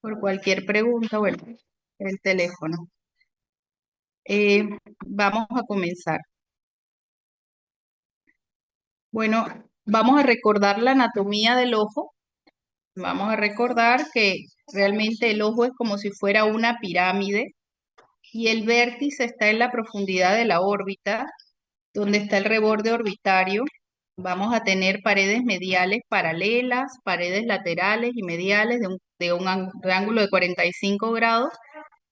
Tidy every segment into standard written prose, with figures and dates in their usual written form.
Por cualquier pregunta, bueno, el teléfono. Eh, Vamos a comenzar. Bueno, vamos a recordar la anatomía del ojo. Vamos a recordar que realmente el ojo es como si fuera una pirámide y el vértice está en la profundidad de la órbita, donde está el reborde orbitario. Vamos a tener paredes mediales paralelas, paredes laterales y mediales de un ángulo de 45 grados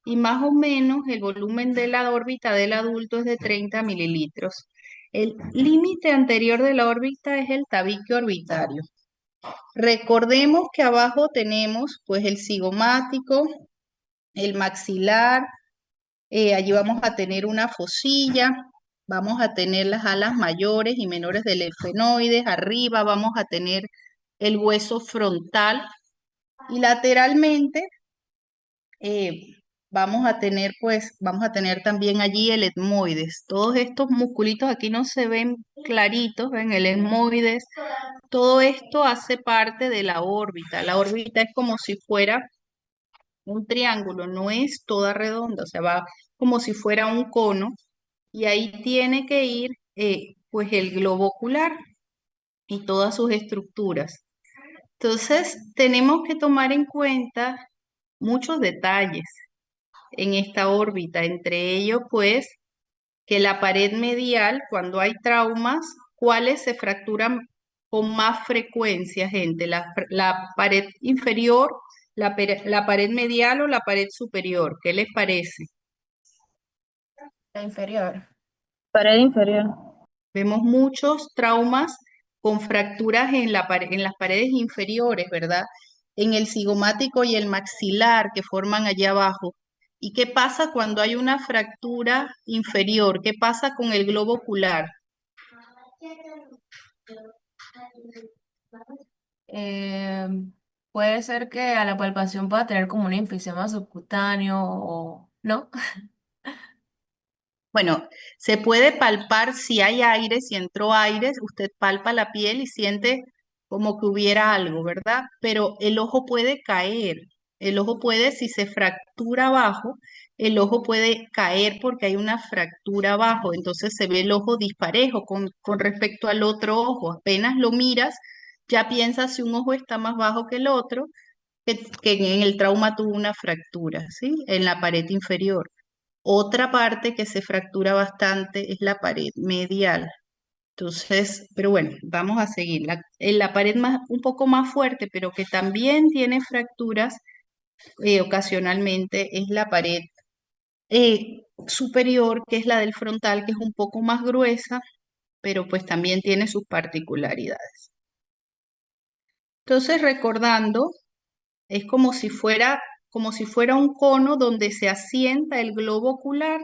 y más o menos el volumen de la órbita del adulto es de 30 mililitros. El límite anterior de la órbita es el tabique orbitario. Recordemos que abajo tenemos pues el cigomático, el maxilar, allí vamos a tener una fosilla, vamos a tener las alas mayores y menores del efenoides, arriba vamos a tener el hueso frontal y lateralmente vamos a tener también allí el etmoides. Todos estos musculitos aquí no se ven claritos, ven el etmoides. Todo esto hace parte de la órbita. La órbita es como si fuera un triángulo, no es toda redonda, o sea, va como si fuera un cono y ahí tiene que ir pues el globo ocular y todas sus estructuras. Entonces, tenemos que tomar en cuenta muchos detalles en esta órbita, entre ellos pues que la pared medial, cuando hay traumas, ¿cuáles se fracturan con más frecuencia, gente? La pared inferior, la pared medial o la pared superior, ¿qué les parece? La inferior. Pared inferior. Vemos muchos traumas con fracturas en en las paredes inferiores, ¿verdad? En el cigomático y el maxilar que forman allá abajo. ¿Y qué pasa cuando hay una fractura inferior? ¿Qué pasa con el globo ocular? Eh, Puede ser que a la palpación pueda tener como un enfisema subcutáneo o no. Bueno, se puede palpar si hay aire, si entró aire, usted palpa la piel y siente como que hubiera algo, ¿verdad? Pero el ojo puede caer, el ojo puede, si se fractura abajo, el ojo puede caer porque hay una fractura abajo, entonces se ve el ojo disparejo con respecto al otro ojo. Apenas lo miras, ya piensas si un ojo está más bajo que el otro, que en el trauma tuvo una fractura, ¿sí? En la pared inferior. Otra parte que se fractura bastante es la pared medial. Entonces, pero bueno, vamos a seguir. En la pared más, un poco más fuerte, pero que también tiene fracturas ocasionalmente, es la pared superior, que es la del frontal, que es un poco más gruesa, pero pues también tiene sus particularidades. Entonces, recordando, es como si fuera un cono donde se asienta el globo ocular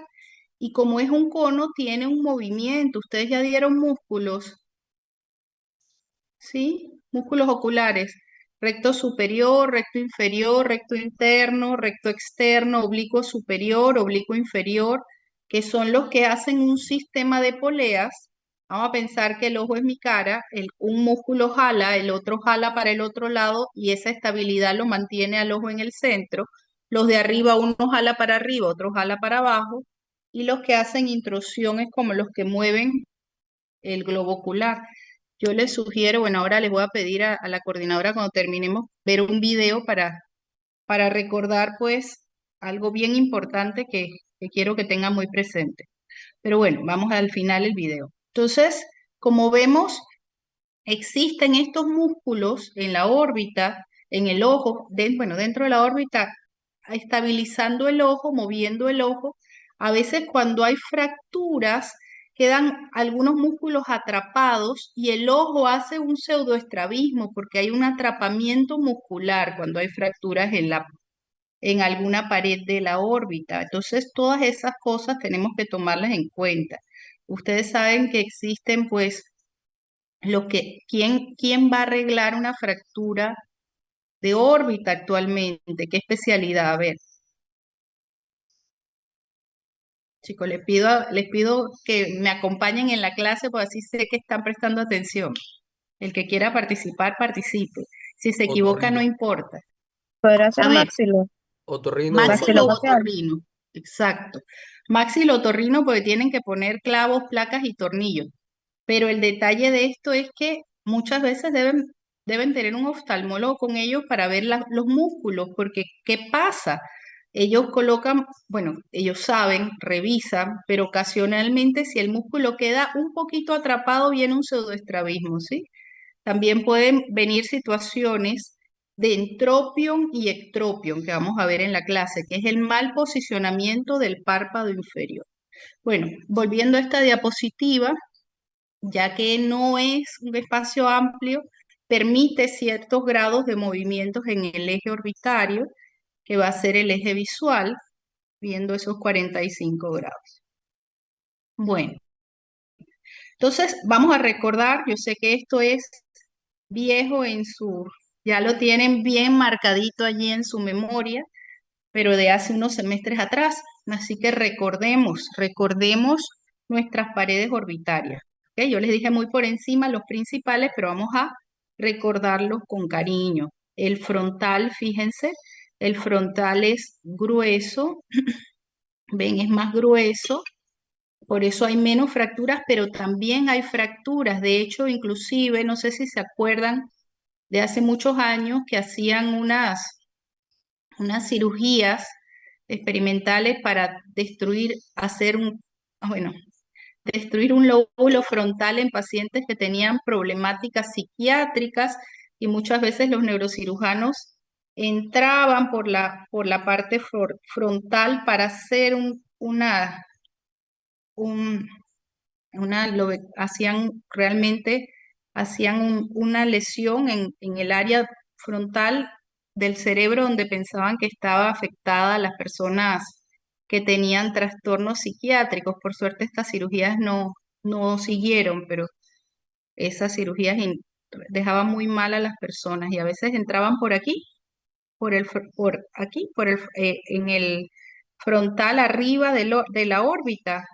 y como es un cono, tiene un movimiento. Ustedes ya dieron músculos, ¿sí? Músculos oculares. Recto superior, recto inferior, recto interno, recto externo, oblicuo superior, oblicuo inferior, que son los que hacen un sistema de poleas. Vamos a pensar que el ojo es mi cara, un músculo jala, el otro jala para el otro lado y esa estabilidad lo mantiene al ojo en el centro. Los de arriba, uno jala para arriba, otro jala para abajo. Y los que hacen intrusión es como los que mueven el globo ocular. Yo les sugiero, bueno, ahora les voy a pedir a la coordinadora cuando terminemos ver un video para recordar pues algo bien importante que quiero que tengan muy presente. Pero bueno, vamos al final del video. Entonces, como vemos, existen estos músculos en la órbita, en el ojo, bueno, dentro de la órbita, estabilizando el ojo, moviendo el ojo. A veces cuando hay fracturas, quedan algunos músculos atrapados y el ojo hace un pseudoestrabismo porque hay un atrapamiento muscular cuando hay fracturas en alguna pared de la órbita. Entonces, todas esas cosas tenemos que tomarlas en cuenta. Ustedes saben que existen pues ¿quién va a arreglar una fractura de órbita actualmente? ¿Qué especialidad? A ver, chicos, les pido que me acompañen en la clase, porque así sé que están prestando atención. El que quiera participar, participe. Si se equivoca, no Otorrino. importa. Podrá A ser ver, maxilo, Otorrino, maxilofacial. maxilotorrino, exacto. Maxilotorrino porque tienen que poner clavos, placas y tornillos. Pero el detalle de esto es que muchas veces deben tener un oftalmólogo con ellos para ver los músculos, porque ¿qué pasa? Ellos colocan, bueno, ellos saben, revisan, pero ocasionalmente si el músculo queda un poquito atrapado, viene un pseudoestrabismo, ¿sí? También pueden venir situaciones de entropión y ectropión, que vamos a ver en la clase, que es el mal posicionamiento del párpado inferior. Bueno, volviendo a esta diapositiva, ya que no es un espacio amplio, permite ciertos grados de movimientos en el eje orbitario, que va a ser el eje visual, viendo esos 45 grados. Bueno, entonces vamos a recordar, yo sé que esto es viejo ya lo tienen bien marcadito allí en su memoria, pero de hace unos semestres atrás. Así que recordemos nuestras paredes orbitarias. ¿Ok? Yo les dije muy por encima los principales, pero vamos a recordarlos con cariño. El frontal, fíjense, el frontal es grueso, ven, es más grueso, por eso hay menos fracturas, pero también hay fracturas. De hecho, inclusive, no sé si se acuerdan de hace muchos años que hacían unas cirugías experimentales para bueno, destruir un lóbulo frontal en pacientes que tenían problemáticas psiquiátricas y muchas veces los neurocirujanos entraban por la parte frontal para hacer un, hacían una lesión en el área frontal del cerebro donde pensaban que estaba afectada a las personas que tenían trastornos psiquiátricos. Por suerte estas cirugías no siguieron, pero esas cirugías dejaban muy mal a las personas y a veces entraban por aquí, por aquí, en el frontal arriba de la órbita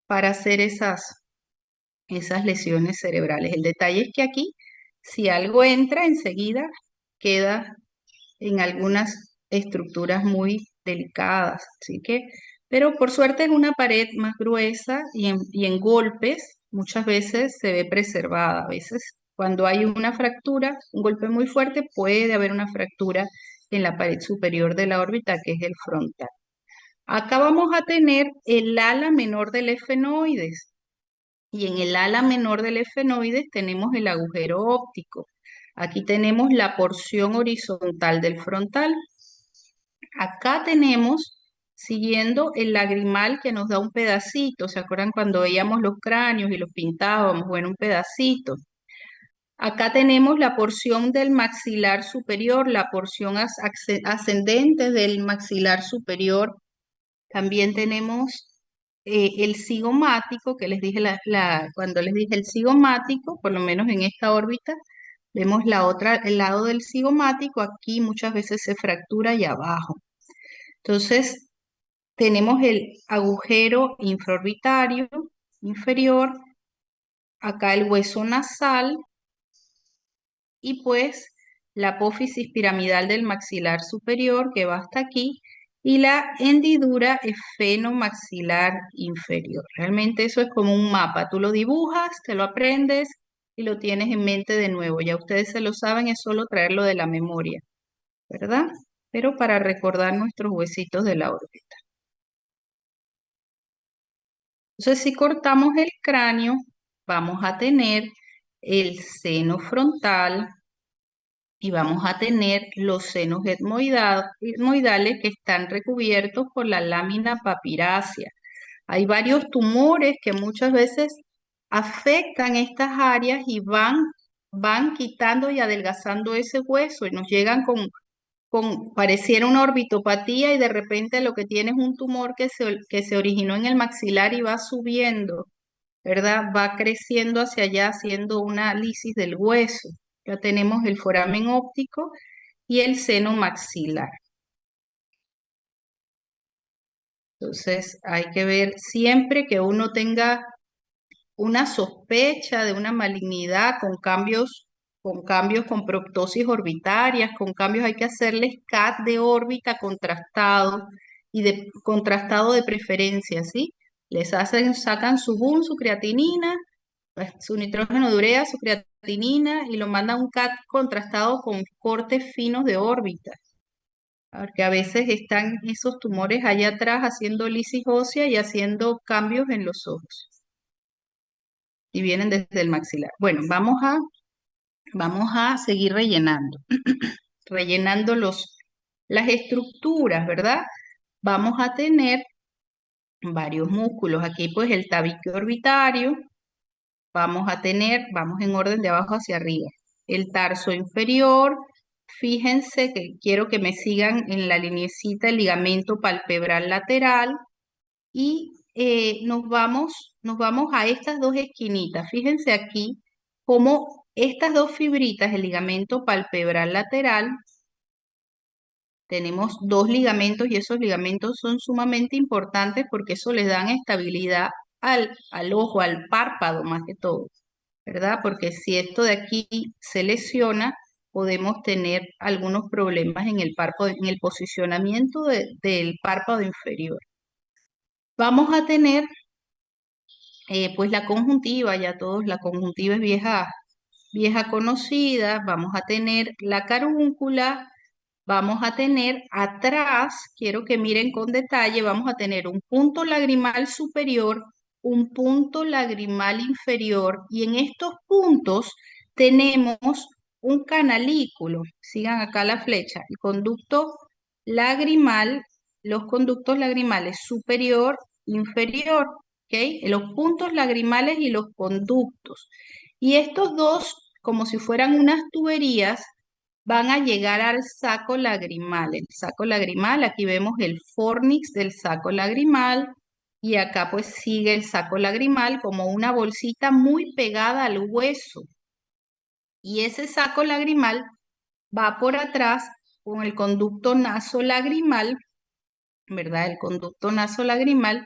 para hacer esas lesiones cerebrales. El detalle es que aquí, si algo entra, enseguida queda en algunas estructuras muy delicadas. Así que, pero por suerte es una pared más gruesa y en golpes muchas veces se ve preservada. A veces cuando hay una fractura, un golpe muy fuerte, puede haber una fractura en la pared superior de la órbita, que es el frontal. Acá vamos a tener el ala menor del efenoides. Y en el ala menor del efenoides tenemos el agujero óptico. Aquí tenemos la porción horizontal del frontal. Acá tenemos, siguiendo el lagrimal que nos da un pedacito. ¿Se acuerdan cuando veíamos los cráneos y los pintábamos? Bueno, un pedacito. Acá tenemos la porción del maxilar superior, la porción ascendente del maxilar superior. También tenemos el cigomático, que les dije cuando les dije el cigomático, por lo menos en esta órbita, vemos el lado del cigomático, aquí muchas veces se fractura y abajo. Entonces, tenemos el agujero infraorbitario inferior, acá el hueso nasal y pues la apófisis piramidal del maxilar superior que va hasta aquí y la hendidura esfenomaxilar inferior. Realmente eso es como un mapa. Tú lo dibujas, te lo aprendes y lo tienes en mente de nuevo. Ya ustedes se lo saben, es solo traerlo de la memoria, ¿verdad? Pero para recordar nuestros huesitos de la órbita. Entonces, si cortamos el cráneo, vamos a tener el seno frontal y vamos a tener los senos etmoidales que están recubiertos por la lámina papirácea. Hay varios tumores que muchas veces afectan estas áreas y van quitando y adelgazando ese hueso y nos llegan pareciera una orbitopatía y de repente lo que tiene es un tumor que se originó en el maxilar y va subiendo, ¿verdad? Va creciendo hacia allá haciendo una lisis del hueso. Ya tenemos el foramen óptico y el seno maxilar. Entonces hay que ver siempre que uno tenga una sospecha de una malignidad con cambios con cambios con proptosis orbitarias, con cambios hay que hacerles CAT de órbita contrastado y de contrastado de preferencia, ¿sí? Les hacen, sacan su BUN, su creatinina, pues, su nitrógeno de urea, su creatinina y lo mandan a un CAT contrastado con cortes finos de órbita. Porque a veces están esos tumores allá atrás haciendo lisis ósea y haciendo cambios en los ojos y vienen desde el maxilar. Bueno, vamos a seguir rellenando, rellenando las estructuras, ¿verdad? Vamos a tener varios músculos. Aquí pues el tabique orbitario, vamos a tener, vamos en orden de abajo hacia arriba. El tarso inferior, fíjense que quiero que me sigan en la lineecita el ligamento palpebral lateral y nos vamos a estas dos esquinitas. Fíjense aquí cómo estas dos fibritas, el ligamento palpebral lateral, tenemos dos ligamentos y esos ligamentos son sumamente importantes porque eso les dan estabilidad al ojo, al párpado más que todo, ¿verdad? Porque si esto de aquí se lesiona, podemos tener algunos problemas en el párpado, en el posicionamiento del párpado inferior. Vamos a tener pues la conjuntiva, ya todos, la conjuntiva es vieja conocida, vamos a tener la carúncula, vamos a tener atrás, quiero que miren con detalle, vamos a tener un punto lagrimal superior, un punto lagrimal inferior y en estos puntos tenemos un canalículo, sigan acá la flecha, el conducto lagrimal, los conductos lagrimales superior, inferior, ¿ok? Los puntos lagrimales y los conductos. Y estos dos, como si fueran unas tuberías, van a llegar al saco lagrimal. El saco lagrimal, aquí vemos el fornix del saco lagrimal y acá pues sigue el saco lagrimal como una bolsita muy pegada al hueso. Y ese saco lagrimal va por atrás con el conducto nasolagrimal, ¿verdad? El conducto nasolagrimal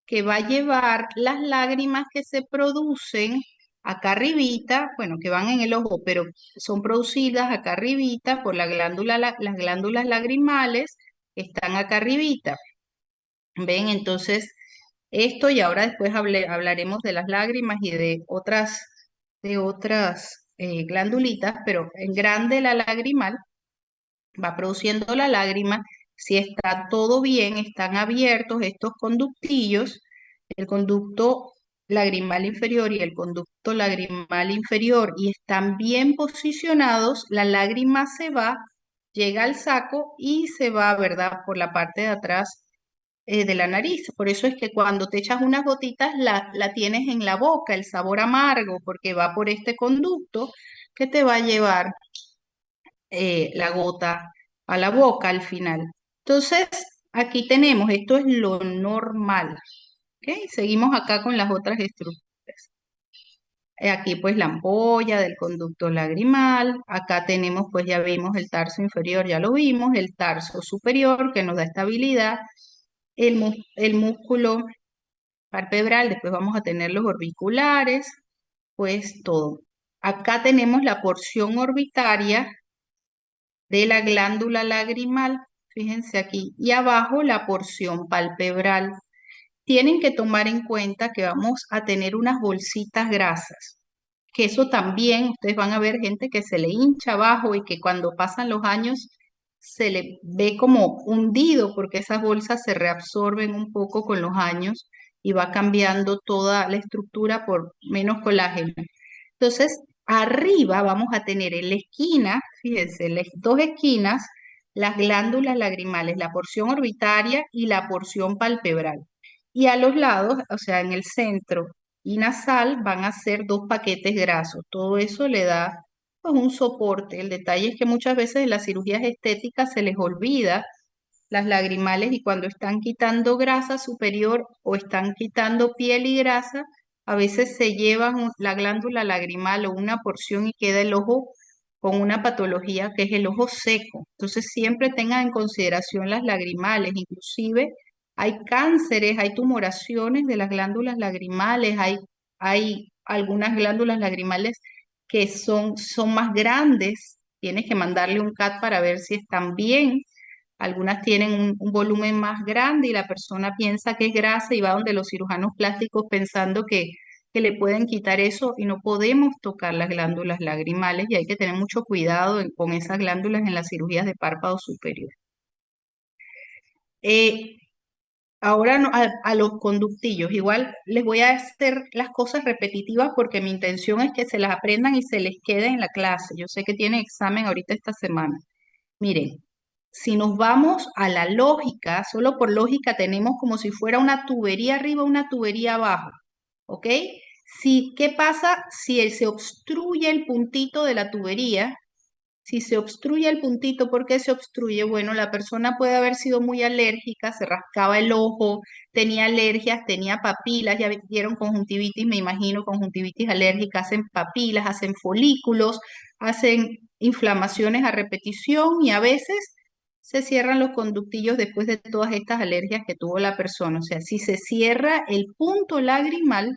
que va a llevar las lágrimas que se producen acá arribita, bueno, que van en el ojo, pero son producidas acá arribita por la glándula, las glándulas lagrimales que están acá arribita. ¿Ven? Entonces, esto y ahora después hablaremos de las lágrimas y de otras glandulitas, pero en grande la lagrimal va produciendo la lágrima. Si está todo bien, están abiertos estos conductillos, el conducto lagrimal inferior y el conducto lagrimal inferior, y están bien posicionados, la lágrima se va, llega al saco y se va, ¿verdad? Por la parte de atrás de la nariz. Por eso es que cuando te echas unas gotitas, la tienes en la boca, el sabor amargo, porque va por este conducto que te va a llevar la gota a la boca al final. Entonces, aquí tenemos, esto es lo normal. ¿Ok? Seguimos acá con las otras estructuras. Aquí pues la ampolla del conducto lagrimal. Acá tenemos pues ya vimos el tarso inferior, ya lo vimos, el tarso superior que nos da estabilidad, el músculo palpebral, después vamos a tener los orbiculares, pues todo. Acá tenemos la porción orbitaria de la glándula lagrimal, fíjense aquí, y abajo la porción palpebral. Tienen que tomar en cuenta que vamos a tener unas bolsitas grasas, que eso también, ustedes van a ver gente que se le hincha abajo y que cuando pasan los años se le ve como hundido porque esas bolsas se reabsorben un poco con los años y va cambiando toda la estructura por menos colágeno. Entonces, arriba vamos a tener en la esquina, fíjense, en las dos esquinas, las glándulas lagrimales, la porción orbitaria y la porción palpebral. Y a los lados, o sea, en el centro y nasal, van a ser dos paquetes grasos. Todo eso le da pues, un soporte. El detalle es que muchas veces en las cirugías estéticas se les olvida las lagrimales y cuando están quitando grasa superior o están quitando piel y grasa, a veces se llevan la glándula lagrimal o una porción y queda el ojo con una patología que es el ojo seco. Entonces siempre tengan en consideración las lagrimales, inclusive hay cánceres, hay tumoraciones de las glándulas lagrimales, hay algunas glándulas lagrimales que son más grandes, tienes que mandarle un CAT para ver si están bien. Algunas tienen un volumen más grande y la persona piensa que es grasa y va donde los cirujanos plásticos pensando que le pueden quitar eso y no podemos tocar las glándulas lagrimales y hay que tener mucho cuidado con esas glándulas en las cirugías de párpado superior. Eh, Ahora a los conductillos, igual les voy a hacer las cosas repetitivas porque mi intención es que se las aprendan y se les quede en la clase. Yo sé que tienen examen ahorita esta semana. Miren, si nos vamos a la lógica, solo por lógica tenemos como si fuera una tubería arriba, una tubería abajo, ¿ok? Si, ¿qué pasa si se obstruye el puntito de la tubería? Si se obstruye el puntito, ¿por qué se obstruye? Bueno, la persona puede haber sido muy alérgica, se rascaba el ojo, tenía alergias, tenía papilas, ya vieron conjuntivitis, me imagino, conjuntivitis alérgica, hacen papilas, hacen folículos, hacen inflamaciones a repetición y a veces se cierran los conductillos después de todas estas alergias que tuvo la persona. O sea, si se cierra el punto lagrimal,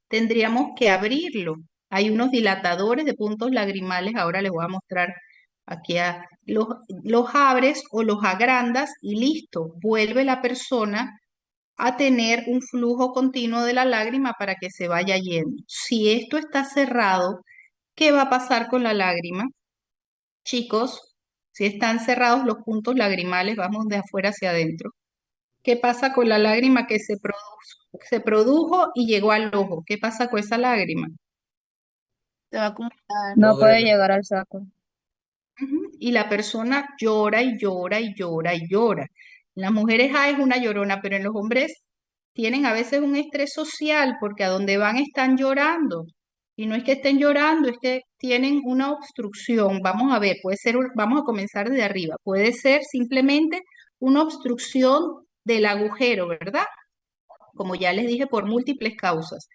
tendríamos que abrirlo. Hay unos dilatadores de puntos lagrimales, ahora les voy a mostrar aquí los abres o los agrandas y listo, vuelve la persona a tener un flujo continuo de la lágrima para que se vaya yendo. Si esto está cerrado, ¿qué va a pasar con la lágrima? Chicos, si están cerrados los puntos lagrimales, vamos de afuera hacia adentro. ¿Qué pasa con la lágrima que se produjo y llegó al ojo? ¿Qué pasa con esa lágrima? Se va a acumular. No puede llegar al saco. Ujú. Y la persona llora y llora y llora y llora. En las mujeres es una llorona, pero en los hombres tienen a veces un estrés social porque a donde van están llorando. Y no es que estén llorando, es que tienen una obstrucción. Vamos a ver, puede ser, vamos a comenzar desde arriba. Puede ser simplemente una obstrucción del agujero, ¿verdad? Como ya les dije, por múltiples causas.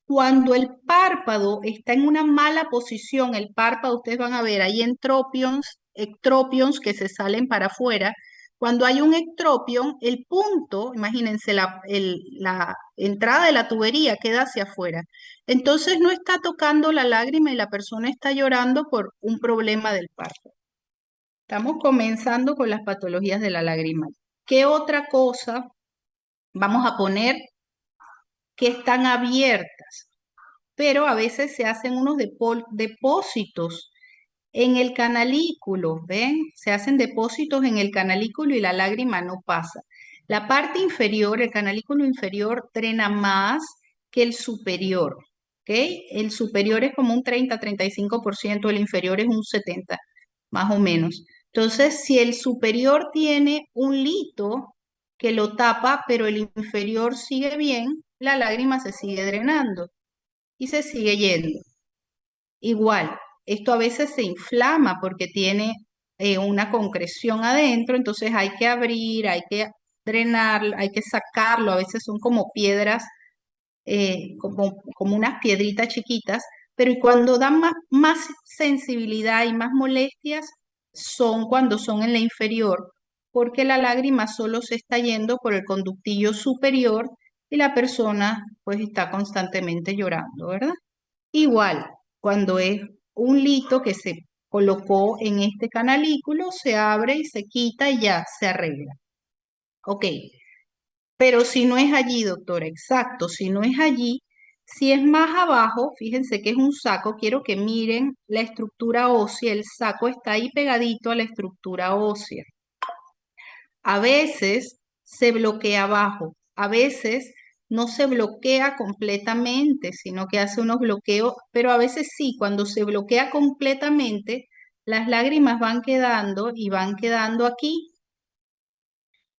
Cuando el párpado está en una mala posición, el párpado, ustedes van a ver, hay entropions, ectropions que se salen para afuera. Cuando hay un ectropion, el punto, imagínense, la entrada de la tubería queda hacia afuera. Entonces no está tocando la lágrima y la persona está llorando por un problema del párpado. Estamos comenzando con las patologías de la lágrima. ¿Qué otra cosa vamos a poner que están abiertas? Pero a veces se hacen unos depósitos en el canalículo, ¿ven? Se hacen depósitos en el canalículo y la lágrima no pasa. La parte inferior, el canalículo inferior, drena más que el superior, ¿ok? El superior es como un 30-35%, el inferior es un 70%, más o menos. Entonces, si el superior tiene un lito que lo tapa, pero el inferior sigue bien, la lágrima se sigue drenando y se sigue yendo. Igual, esto a veces se inflama porque tiene una concreción adentro, entonces hay que abrir, hay que drenar, hay que sacarlo, a veces son como piedras, como unas piedritas chiquitas, pero y cuando dan más sensibilidad y más molestias son cuando son en la inferior, porque la lágrima solo se está yendo por el conductillo superior y la persona pues está constantemente llorando, ¿verdad? Igual, cuando es un lito que se colocó en este canalículo, se abre y se quita y ya se arregla. Ok, pero si no es allí, doctora, exacto, si no es allí, si es más abajo, fíjense que es un saco, quiero que miren la estructura ósea, el saco está ahí pegadito a la estructura ósea. A veces se bloquea abajo, a veces no se bloquea completamente, sino que hace unos bloqueos, pero a veces sí, cuando se bloquea completamente, las lágrimas van quedando y van quedando aquí,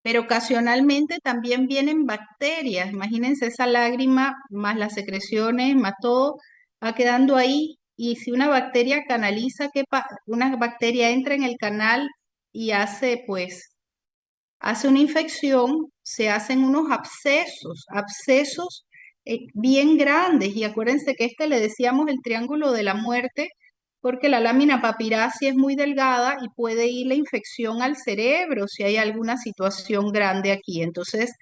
pero ocasionalmente también vienen bacterias. Imagínense esa lágrima más las secreciones, más todo, va quedando ahí. Y si una bacteria canaliza, una bacteria entra en el canal y hace pues hace una infección, se hacen unos abscesos bien grandes. Y acuérdense que este le decíamos el triángulo de la muerte, porque la lámina papiracia es muy delgada y puede ir la infección al cerebro si hay alguna situación grande aquí. Entonces,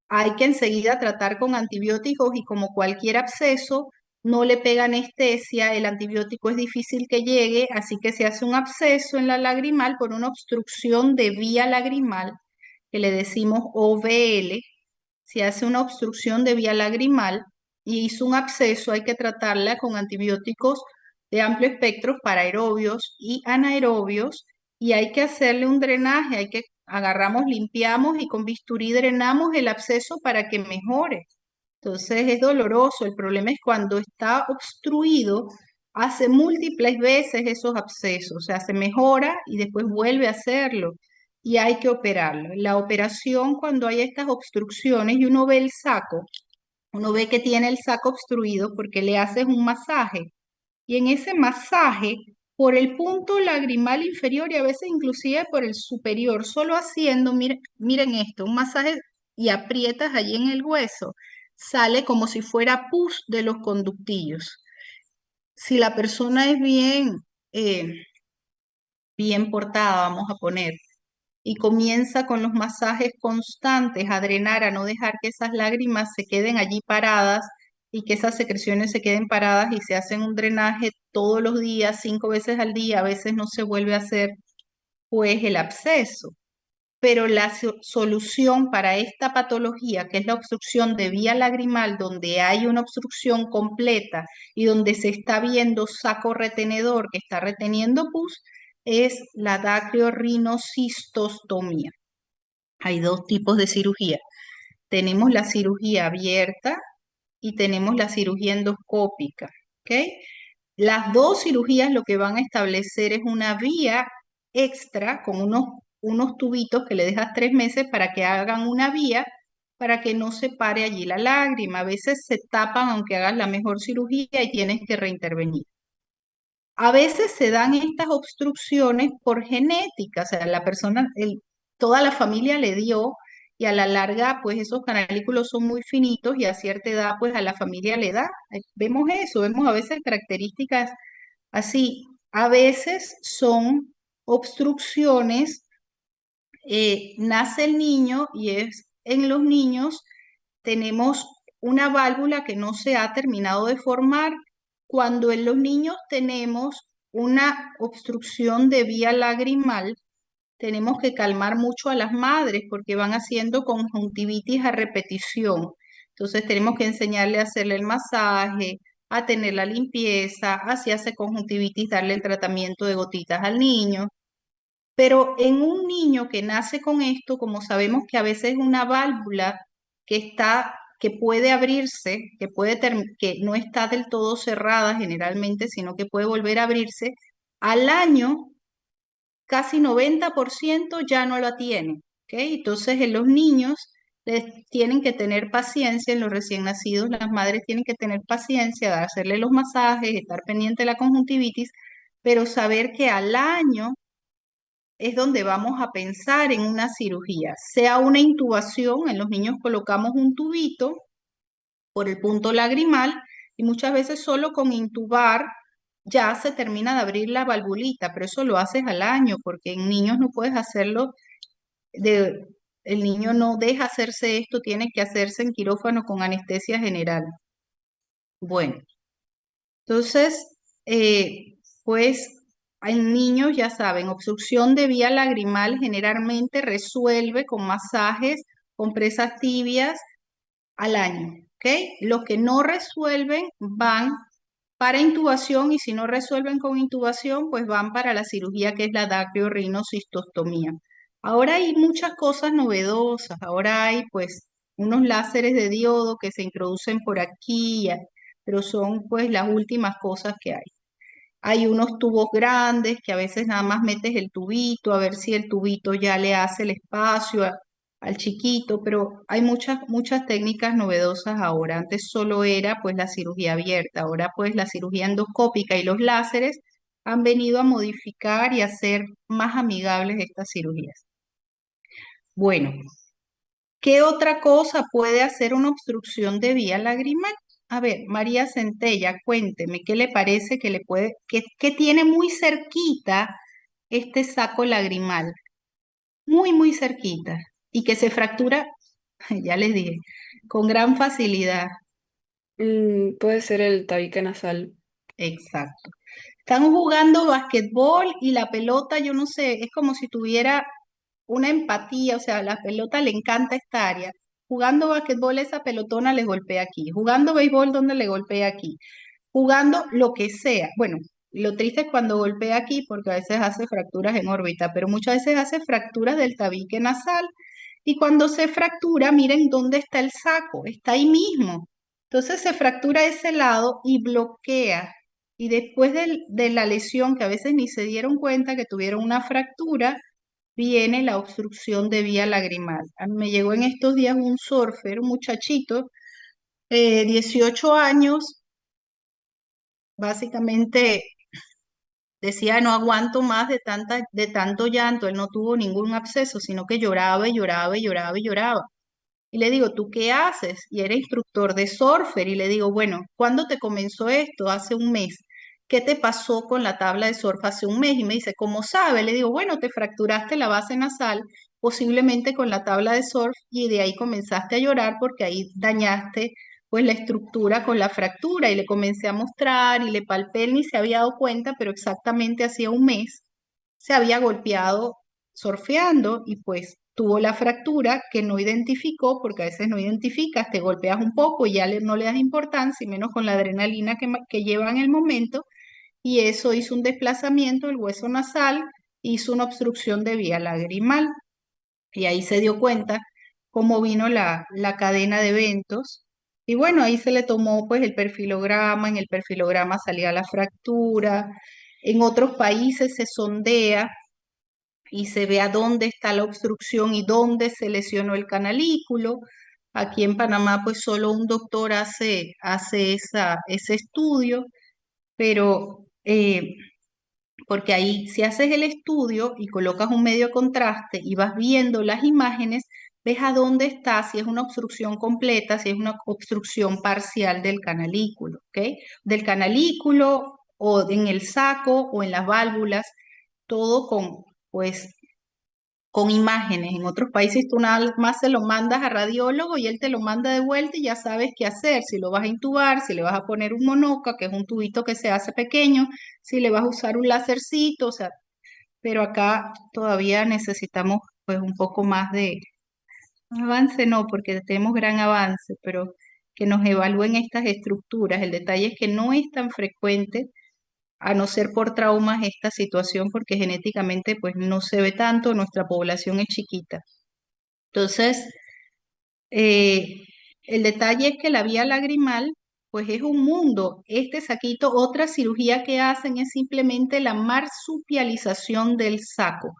hay que enseguida tratar con antibióticos y como cualquier absceso, no le pega anestesia, el antibiótico es difícil que llegue, así que se hace un absceso en la lagrimal por una obstrucción de vía lagrimal, que le decimos OVL. Se hace una obstrucción de vía lagrimal y hizo un absceso, hay que tratarla con antibióticos de amplio espectro para aerobios y anaerobios, y hay que hacerle un drenaje, hay que agarramos, limpiamos y con bisturí drenamos el absceso para que mejore. Entonces es doloroso. El problema es cuando está obstruido, hace múltiples veces esos abscesos, o sea, se mejora y después vuelve a hacerlo y hay que operarlo. La operación, cuando hay estas obstrucciones y uno ve el saco, uno ve que tiene el saco obstruido porque le haces un masaje y en ese masaje, por el punto lagrimal inferior y a veces inclusive por el superior, solo haciendo, miren esto, un masaje y aprietas allí en el hueso, sale como si fuera pus de los conductillos. Si la persona es eh, bien portada, vamos a poner, y comienza con los masajes constantes a drenar, a no dejar que esas lágrimas se queden allí paradas y que esas secreciones se queden paradas y se hacen un drenaje todos los días, 5 veces al día, a veces no se vuelve a hacer pues el absceso. Pero la solución para esta patología, que es la obstrucción de vía lagrimal, donde hay una obstrucción completa y donde se está viendo saco retenedor que está reteniendo pus, es la dacriorinocistostomía. Hay dos tipos de cirugía. Tenemos la cirugía abierta y tenemos la cirugía endoscópica. ¿Ok? Las dos cirugías lo que van a establecer es una vía extra con unos tubitos que le dejas 3 meses para que hagan una vía para que no se pare allí la lágrima. A veces se tapan aunque hagas la mejor cirugía y tienes que reintervenir. A veces se dan estas obstrucciones por genética, o sea, la persona, toda la familia le dio y a la larga, pues esos canalículos son muy finitos y a cierta edad, pues a la familia le da. Vemos eso, vemos a veces características así. A veces son obstrucciones, nace el niño y es en los niños tenemos una válvula que no se ha terminado de formar. Cuando en los niños tenemos una obstrucción de vía lagrimal, tenemos que calmar mucho a las madres porque van haciendo conjuntivitis a repetición. Entonces tenemos que enseñarle a hacerle el masaje, a tener la limpieza, así hace conjuntivitis, darle el tratamiento de gotitas al niño. Pero en un niño que nace con esto, como sabemos que a veces es una válvula que puede abrirse, que no está del todo cerrada generalmente, sino que puede volver a abrirse, al año casi 90% ya no la tienen. ¿Ok? Entonces en los niños les tienen que tener paciencia, en los recién nacidos las madres tienen que tener paciencia de hacerle los masajes, estar pendiente de la conjuntivitis, pero saber que al año es donde vamos a pensar en una cirugía, sea una intubación, en los niños colocamos un tubito por el punto lagrimal y muchas veces solo con intubar ya se termina de abrir la valvulita, pero eso lo haces al año porque en niños no puedes hacerlo de, el niño no deja hacerse esto, tiene que hacerse en quirófano con anestesia general. Bueno, entonces, pues en niños, ya saben, obstrucción de vía lagrimal generalmente resuelve con masajes, compresas tibias al año, ¿ok? Los que no resuelven van para intubación y si no resuelven con intubación, pues van para la cirugía que es la dacriorinocistostomía. Ahora hay muchas cosas novedosas, ahora hay pues unos láseres de diodo que se introducen por aquí, pero son pues las últimas cosas que hay. Hay unos tubos grandes que a veces nada más metes el tubito, a ver si el tubito ya le hace el espacio al chiquito, pero hay muchas técnicas novedosas ahora. Antes solo era pues la cirugía abierta, ahora pues la cirugía endoscópica y los láseres han venido a modificar y a hacer más amigables estas cirugías. Bueno, ¿qué otra cosa puede hacer una obstrucción de vía lagrimal? A ver, María Centella, cuénteme, ¿qué le parece que le puede, que tiene muy cerquita este saco lagrimal? Muy, muy cerquita. Y que se fractura, ya les dije, con gran facilidad. Puede ser el tabique nasal. Exacto. Están jugando basquetbol y la pelota, yo no sé, es como si tuviera una empatía, o sea, a la pelota le encanta esta área. Jugando basquetbol, esa pelotona le golpea aquí. Jugando béisbol, donde le golpea aquí. Jugando lo que sea. Bueno, lo triste es cuando golpea aquí, porque a veces hace fracturas en órbita, pero muchas veces hace fracturas del tabique nasal. Y cuando se fractura, miren dónde está el saco, está ahí mismo. Entonces se fractura ese lado y bloquea. Y después de la lesión, que a veces ni se dieron cuenta que tuvieron una fractura, viene la obstrucción de vía lagrimal. A mí me llegó en estos días un surfer, un muchachito, 18 años, básicamente decía, no aguanto más de tanto llanto. Él no tuvo ningún absceso, sino que lloraba y lloraba y lloraba y lloraba. Y le digo, ¿tú qué haces? Y era instructor de surfer. Y le digo, bueno, ¿cuándo te comenzó esto? Hace un mes. ¿Qué te pasó con la tabla de surf hace un mes? Y me dice, ¿cómo sabe? Le digo, bueno, te fracturaste la base nasal, posiblemente con la tabla de surf, y de ahí comenzaste a llorar porque ahí dañaste pues la estructura con la fractura. Y le comencé a mostrar y le palpé, él ni se había dado cuenta, pero exactamente hacía un mes se había golpeado surfeando y pues tuvo la fractura que no identificó, porque a veces no identificas, te golpeas un poco y ya no le das importancia, y menos con la adrenalina que lleva en el momento, y eso hizo un desplazamiento del hueso nasal, hizo una obstrucción de vía lagrimal, y ahí se dio cuenta cómo vino la cadena de eventos. Y bueno, ahí se le tomó pues el perfilograma, en el perfilograma salía la fractura, en otros países se sondea y se ve a dónde está la obstrucción y dónde se lesionó el canalículo. Aquí en Panamá, pues solo un doctor hace ese estudio, pero porque ahí si haces el estudio y colocas un medio de contraste y vas viendo las imágenes, ves a dónde está, si es una obstrucción completa, si es una obstrucción parcial del canalículo, ¿ok? Del canalículo o en el saco o en las válvulas, todo con, pues, con imágenes. En otros países tú nada más se lo mandas a radiólogo y él te lo manda de vuelta y ya sabes qué hacer. Si lo vas a intubar, si le vas a poner un monoca, que es un tubito que se hace pequeño, si le vas a usar un lásercito, o sea, pero acá todavía necesitamos pues un poco más de avance, no, porque tenemos gran avance, pero que nos evalúen estas estructuras. El detalle es que no es tan frecuente a no ser por traumas esta situación, porque genéticamente pues no se ve tanto, nuestra población es chiquita. Entonces, eh, el detalle es que la vía lagrimal pues es un mundo. Este saquito, otra cirugía que hacen es simplemente la marsupialización del saco.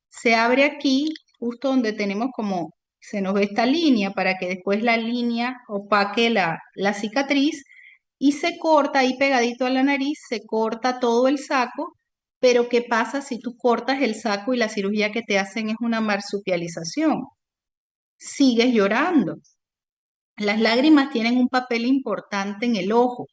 Se abre aquí, justo donde tenemos como, se nos ve esta línea para que después la línea opaque la cicatriz y se corta ahí pegadito a la nariz, se corta todo el saco, pero ¿qué pasa si tú cortas el saco y la cirugía que te hacen es una marsupialización? Sigues llorando. Las lágrimas tienen un papel importante en el ojo.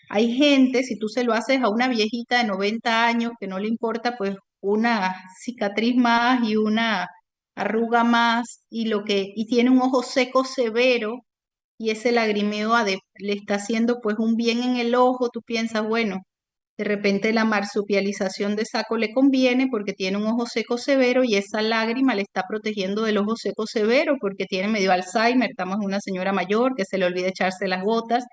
Hay gente, si tú se lo haces a una viejita de 90 años que no le importa, pues una cicatriz más y una arruga más y tiene un ojo seco severo y ese lagrimeo le está haciendo pues un bien en el ojo, tú piensas, bueno, de repente la marsupialización de saco le conviene porque tiene un ojo seco severo y esa lágrima le está protegiendo del ojo seco severo porque tiene medio Alzheimer, estamos en una señora mayor que se le olvida echarse las gotas,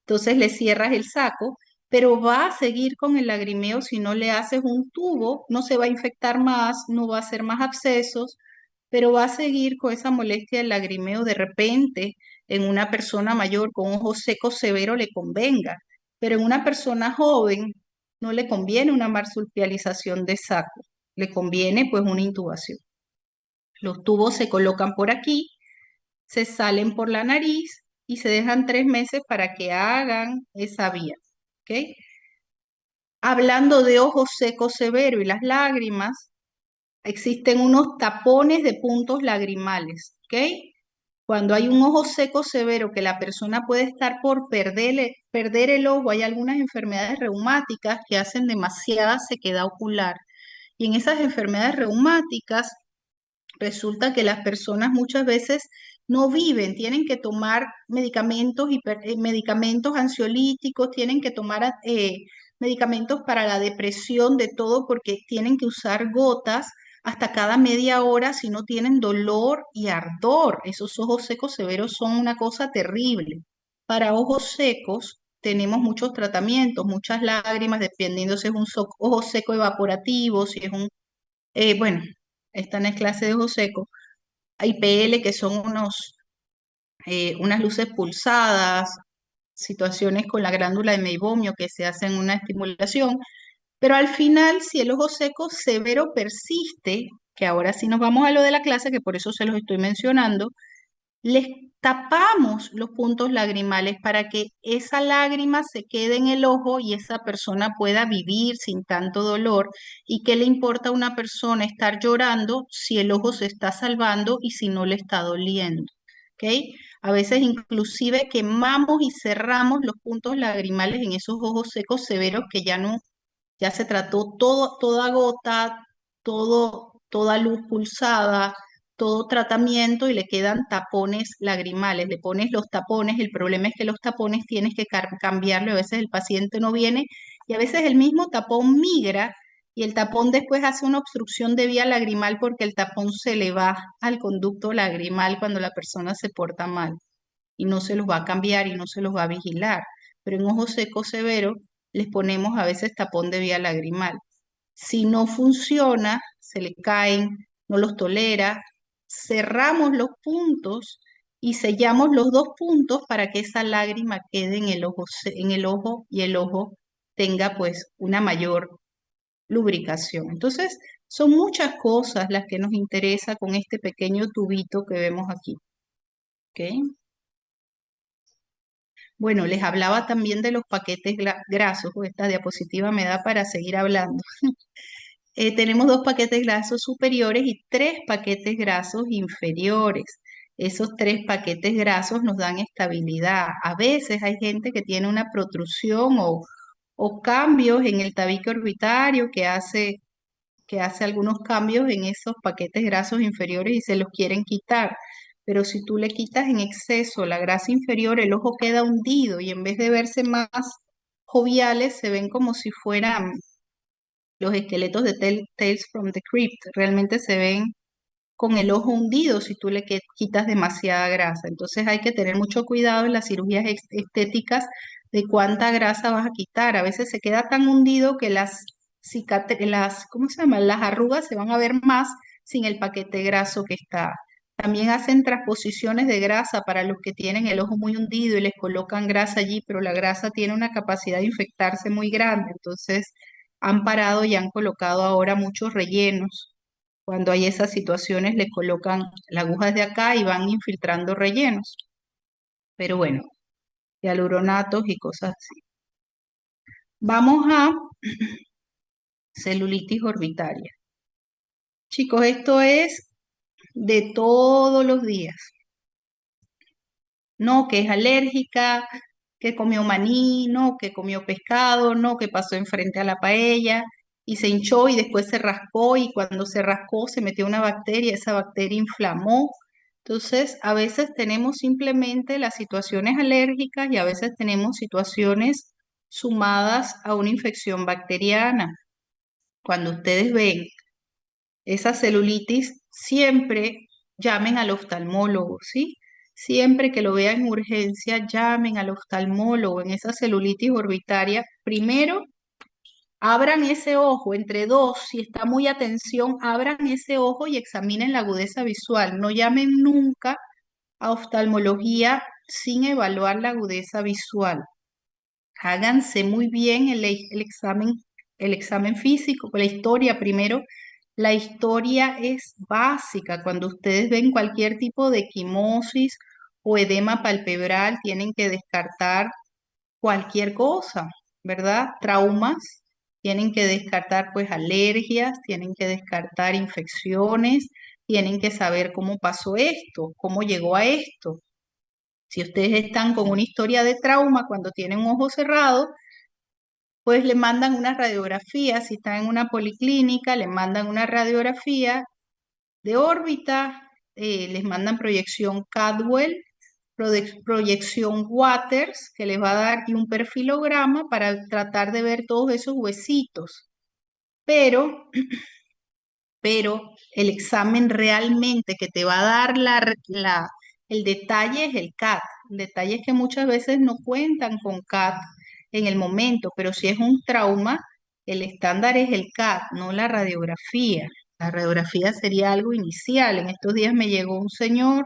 entonces le cierras el saco, pero va a seguir con el lagrimeo si no le haces un tubo, no se va a infectar más, no va a hacer más abscesos, pero va a seguir con esa molestia del lagrimeo de repente en una persona mayor con ojo seco severo le convenga, pero en una persona joven no le conviene una marsupialización de saco, le conviene pues una intubación. Los tubos se colocan por aquí, se salen por la nariz y se dejan 3 meses para que hagan esa vía. ¿Ok? Hablando de ojo seco severo y las lágrimas, existen unos tapones de puntos lagrimales. ¿Ok? Cuando hay un ojo seco severo que la persona puede estar por perder el ojo, hay algunas enfermedades reumáticas que hacen demasiada sequedad ocular. Y en esas enfermedades reumáticas resulta que las personas muchas veces no viven, tienen que tomar medicamentos, medicamentos ansiolíticos, tienen que tomar medicamentos para la depresión, de todo, porque tienen que usar gotas hasta cada media hora si no tienen dolor y ardor. Esos ojos secos severos son una cosa terrible. Para ojos secos tenemos muchos tratamientos, muchas lágrimas, dependiendo si es un ojo seco evaporativo, si es un, bueno, esta no es clase de ojo seco. Hay PL que son unas luces pulsadas, situaciones con la glándula de meibomio que se hacen una estimulación, pero al final, si el ojo seco severo persiste, que ahora sí nos vamos a lo de la clase, que por eso se los estoy mencionando, les tapamos los puntos lagrimales para que esa lágrima se quede en el ojo y esa persona pueda vivir sin tanto dolor. ¿Y qué le importa a una persona estar llorando si el ojo se está salvando y si no le está doliendo? ¿Ok? A veces inclusive quemamos y cerramos los puntos lagrimales en esos ojos secos severos que ya no, ya se trató todo, toda gota, toda luz pulsada, todo tratamiento y le quedan tapones lagrimales. Le pones los tapones, el problema es que los tapones tienes que cambiarlo, a veces el paciente no viene y a veces el mismo tapón migra y el tapón después hace una obstrucción de vía lagrimal porque el tapón se le va al conducto lagrimal cuando la persona se porta mal y no se los va a cambiar y no se los va a vigilar. Pero en ojos secos severos les ponemos a veces tapón de vía lagrimal. Si no funciona, se le caen, no los tolera, cerramos los puntos y sellamos los dos puntos para que esa lágrima quede en el ojo, en el ojo y el ojo tenga pues una mayor lubricación. Entonces, son muchas cosas las que nos interesa con este pequeño tubito que vemos aquí. ¿Ok? Bueno, les hablaba también de los paquetes grasos, o esta diapositiva me da para seguir hablando. Tenemos dos paquetes grasos superiores y tres paquetes grasos inferiores. Esos tres paquetes grasos nos dan estabilidad. A veces hay gente que tiene una protrusión o cambios en el tabique orbitario que hace algunos cambios en esos paquetes grasos inferiores y se los quieren quitar. Pero si tú le quitas en exceso la grasa inferior, el ojo queda hundido y en vez de verse más joviales, se ven como si fueran los esqueletos de Tales from the Crypt. Realmente se ven con el ojo hundido si tú le quitas demasiada grasa. Entonces hay que tener mucho cuidado en las cirugías estéticas de cuánta grasa vas a quitar. A veces se queda tan hundido que ¿cómo se llama? Las arrugas se van a ver más sin el paquete graso que está. También hacen transposiciones de grasa para los que tienen el ojo muy hundido y les colocan grasa allí, pero la grasa tiene una capacidad de infectarse muy grande. Entonces han parado y han colocado ahora muchos rellenos. Cuando hay esas situaciones, le colocan la aguja de acá y van infiltrando rellenos. Pero bueno, hialuronatos y cosas así. Vamos a celulitis orbitaria. Chicos, esto es de todos los días. No que es alérgica, que comió maní, no que comió pescado, no que pasó enfrente a la paella y se hinchó y después se rascó y cuando se rascó se metió una bacteria, esa bacteria inflamó. Entonces, a veces tenemos simplemente las situaciones alérgicas y a veces tenemos situaciones sumadas a una infección bacteriana. Cuando ustedes ven esa celulitis, siempre llamen al oftalmólogo, ¿sí? Siempre que lo vean en urgencia, llamen al oftalmólogo en esa celulitis orbitaria. Primero, abran ese ojo entre dos, si está muy a tensión, abran ese ojo y examinen la agudeza visual. No llamen nunca a oftalmología sin evaluar la agudeza visual. Háganse muy bien el examen físico, la historia primero. La historia es básica. Cuando ustedes ven cualquier tipo de equimosis o edema palpebral, tienen que descartar cualquier cosa, ¿verdad? Traumas, tienen que descartar pues alergias, tienen que descartar infecciones, tienen que saber cómo pasó esto, cómo llegó a esto. Si ustedes están con una historia de trauma cuando tienen un ojo cerrado, pues le mandan una radiografía. Si están en una policlínica, le mandan una radiografía de órbita les mandan proyección Cadwell, proyección Waters, que les va a dar y un perfilograma para tratar de ver todos esos huesitos. Pero el examen realmente que te va a dar el detalle es el CAT. El detalle es que muchas veces no cuentan con CAT en el momento, pero si es un trauma, el estándar es el CAT, no la radiografía. La radiografía sería algo inicial. En estos días me llegó un señor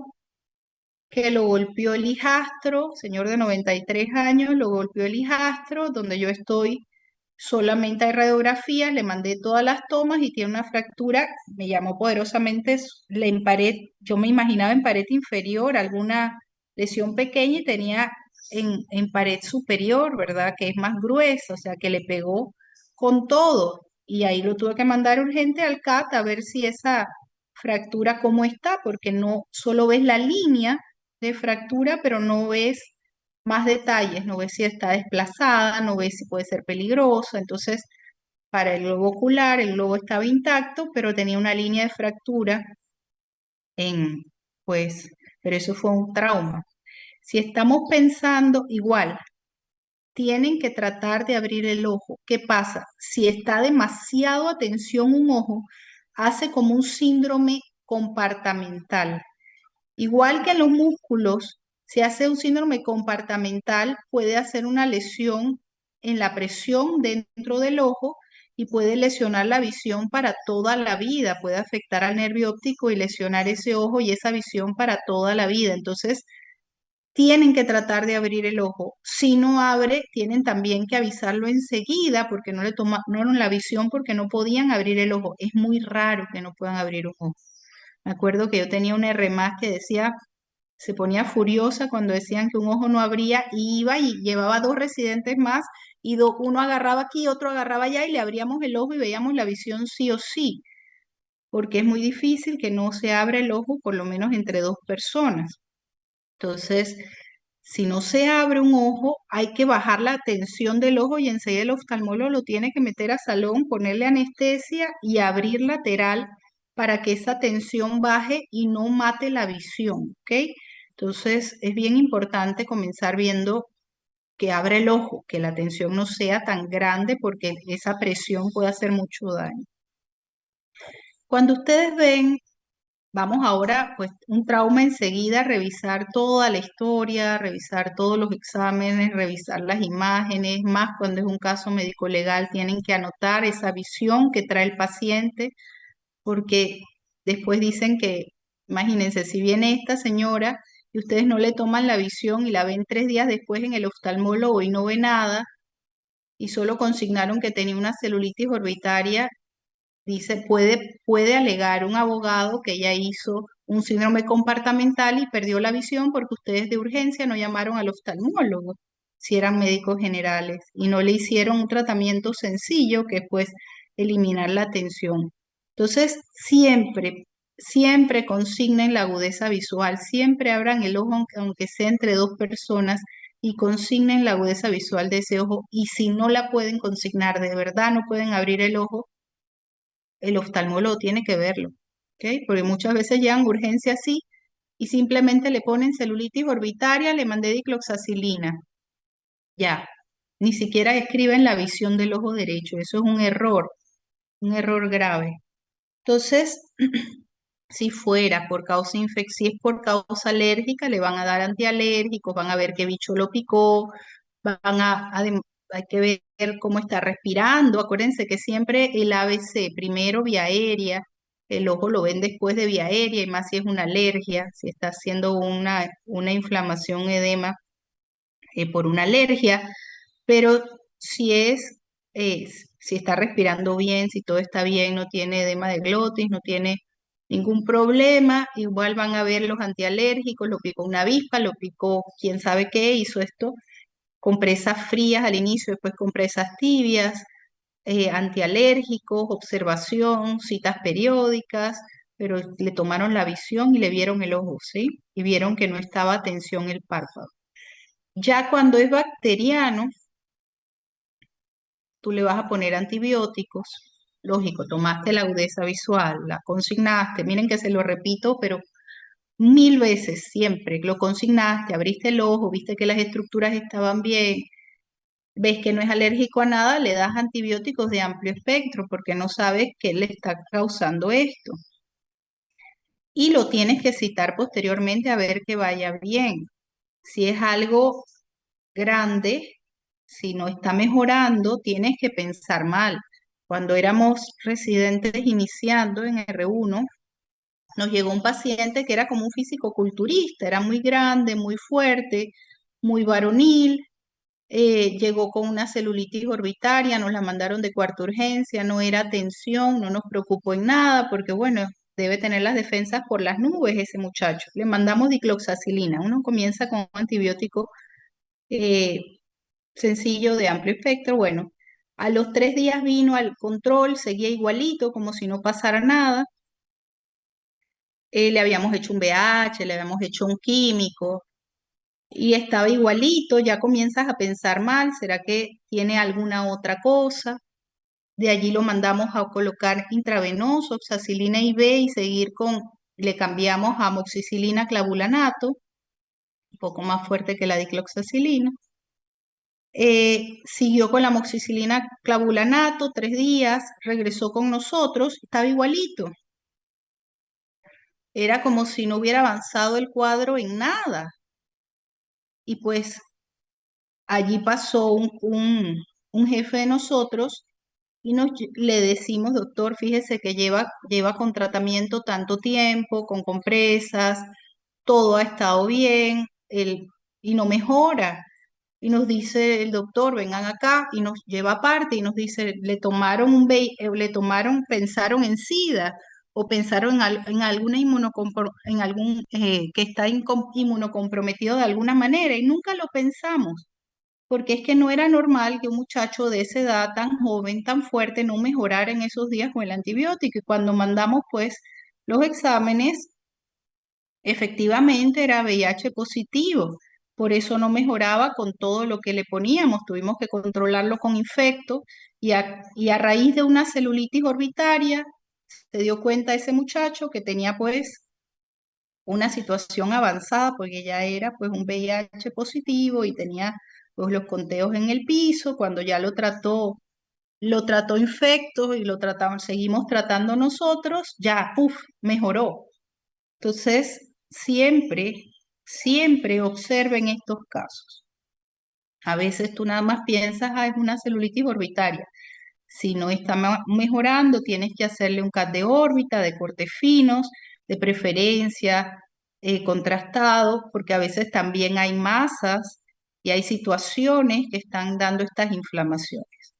que lo golpeó el hijastro, señor de 93 años, lo golpeó el hijastro, donde yo estoy, solamente hay radiografías, le mandé todas las tomas y tiene una fractura, me llamó poderosamente en pared, yo me imaginaba en pared inferior alguna lesión pequeña y tenía en pared superior, ¿verdad? Que es más gruesa, o sea, que le pegó con todo. Y ahí lo tuve que mandar urgente al CAT a ver si esa fractura cómo está, porque no solo ves la línea de fractura, pero no ves más detalles, no ves si está desplazada, no ves si puede ser peligrosa. Entonces, para el globo ocular, el globo estaba intacto, pero tenía una línea de fractura en, pues, pero eso fue un trauma. Si estamos pensando igual, tienen que tratar de abrir el ojo. ¿Qué pasa? Si está demasiado a tensión un ojo, hace como un síndrome compartamental. Igual que en los músculos, si hace un síndrome compartamental, puede hacer una lesión en la presión dentro del ojo y puede lesionar la visión para toda la vida, puede afectar al nervio óptico y lesionar ese ojo y esa visión para toda la vida. Entonces, tienen que tratar de abrir el ojo. Si no abre, tienen también que avisarlo enseguida porque no le tomaron la visión porque no podían abrir el ojo. Es muy raro que no puedan abrir un ojo. Me acuerdo que yo tenía una R más que decía, se ponía furiosa cuando decían que un ojo no abría, y iba y llevaba dos residentes más y uno agarraba aquí, otro agarraba allá y le abríamos el ojo y veíamos la visión sí o sí, porque es muy difícil que no se abra el ojo por lo menos entre dos personas. Entonces, si no se abre un ojo, hay que bajar la tensión del ojo y enseguida el oftalmólogo lo tiene que meter a salón, ponerle anestesia y abrir lateral para que esa tensión baje y no mate la visión, ¿ok? Entonces, es bien importante comenzar viendo que abra el ojo, que la tensión no sea tan grande porque esa presión puede hacer mucho daño. Cuando ustedes ven, vamos ahora, pues un trauma enseguida, revisar toda la historia, revisar todos los exámenes, revisar las imágenes, más cuando es un caso médico legal, tienen que anotar esa visión que trae el paciente, porque después dicen que, imagínense, si viene esta señora y ustedes no le toman la visión y la ven 3 días después en el oftalmólogo y no ve nada, y solo consignaron que tenía una celulitis orbitaria. Dice, puede alegar un abogado que ella hizo un síndrome compartamental y perdió la visión porque ustedes de urgencia no llamaron al oftalmólogo, si eran médicos generales, y no le hicieron un tratamiento sencillo que es pues eliminar la tensión. Entonces, siempre consignen la agudeza visual, siempre abran el ojo aunque sea entre dos personas y consignen la agudeza visual de ese ojo, y si no la pueden consignar, de verdad no pueden abrir el ojo, el oftalmólogo tiene que verlo, ¿ok? Porque muchas veces llegan urgencias así y simplemente le ponen celulitis orbitaria, le mandé dicloxacilina, ya. Ni siquiera escriben la visión del ojo derecho, eso es un error grave. Entonces, si fuera por causa si es por causa alérgica, le van a dar antialérgicos, van a ver qué bicho lo picó, hay que ver cómo está respirando. Acuérdense que siempre el ABC, primero vía aérea, el ojo lo ven después de vía aérea, y más si es una alergia, si está haciendo una inflamación, edema por una alergia, pero si si está respirando bien, si todo está bien, no tiene edema de glotis, no tiene ningún problema, igual van a ver los antialérgicos, lo picó una avispa, lo picó quién sabe qué, hizo esto, compresas frías al inicio, después compresas tibias, antialérgicos, observación, citas periódicas, pero le tomaron la visión y le vieron el ojo, ¿sí? Y vieron que no estaba a tensión el párpado. Ya cuando es bacteriano, tú le vas a poner antibióticos. Lógico, tomaste la agudeza visual, la consignaste. Miren que se lo repito, pero mil veces, siempre. Lo consignaste, abriste el ojo, viste que las estructuras estaban bien, ves que no es alérgico a nada, le das antibióticos de amplio espectro porque no sabes qué le está causando esto. Y lo tienes que citar posteriormente a ver que vaya bien. Si es algo grande, si no está mejorando, tienes que pensar mal. Cuando éramos residentes iniciando en R1, nos llegó un paciente que era como un fisicoculturista, era muy grande, muy fuerte, muy varonil, llegó con una celulitis orbitaria, nos la mandaron de cuarta urgencia, no era tensión, no nos preocupó en nada, porque bueno, debe tener las defensas por las nubes ese muchacho. Le mandamos dicloxacilina, uno comienza con un antibiótico eh, sencillo de amplio espectro, bueno, a los 3 días vino al control, seguía igualito, como si no pasara nada. Le habíamos hecho un BH, le habíamos hecho un químico y estaba igualito, ya comienzas a pensar mal, ¿será que tiene alguna otra cosa? De allí lo mandamos a colocar intravenoso, oxacilina IV y seguir con, le cambiamos a amoxicilina clavulanato, un poco más fuerte que la dicloxacilina. Siguió con la amoxicilina clavulanato 3 días, regresó con nosotros, estaba igualito. Era como si no hubiera avanzado el cuadro en nada. Y pues allí pasó un jefe de nosotros y le decimos, doctor, fíjese que lleva con tratamiento tanto tiempo, con compresas, todo ha estado bien, y no mejora. Y nos dice el doctor, vengan acá, y nos lleva aparte y nos dice, pensaron en SIDA o pensaron en alguna en algún que está inmunocomprometido de alguna manera, y nunca lo pensamos porque es que no era normal que un muchacho de esa edad tan joven, tan fuerte, no mejorara en esos días con el antibiótico. Y cuando mandamos pues los exámenes, efectivamente era VIH positivo. Por eso no mejoraba con todo lo que le poníamos. Tuvimos que controlarlo con infecto y a raíz de una celulitis orbitaria se dio cuenta ese muchacho que tenía pues una situación avanzada porque ya era pues un VIH positivo y tenía pues los conteos en el piso. Cuando ya lo trató infecto y seguimos tratando nosotros, ya, puf, mejoró. Entonces, siempre observen estos casos. A veces tú nada más piensas, ah, es una celulitis orbitaria. Si no está mejorando, tienes que hacerle un CAT de órbita, de cortes finos, de preferencia, contrastado, porque a veces también hay masas y hay situaciones que están dando estas inflamaciones.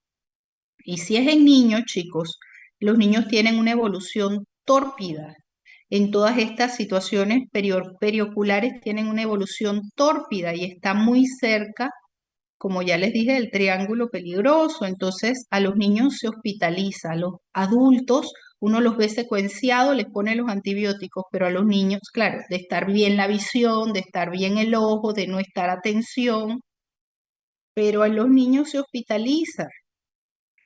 Y si es en niños, chicos, los niños tienen una evolución tórpida. En todas estas situaciones perioculares tienen una evolución tórpida y está muy cerca, como ya les dije, del triángulo peligroso. Entonces, a los niños se hospitaliza, a los adultos uno los ve secuenciados, les pone los antibióticos, pero a los niños, claro, de estar bien la visión, de estar bien el ojo, de no estar atención, pero a los niños se hospitaliza.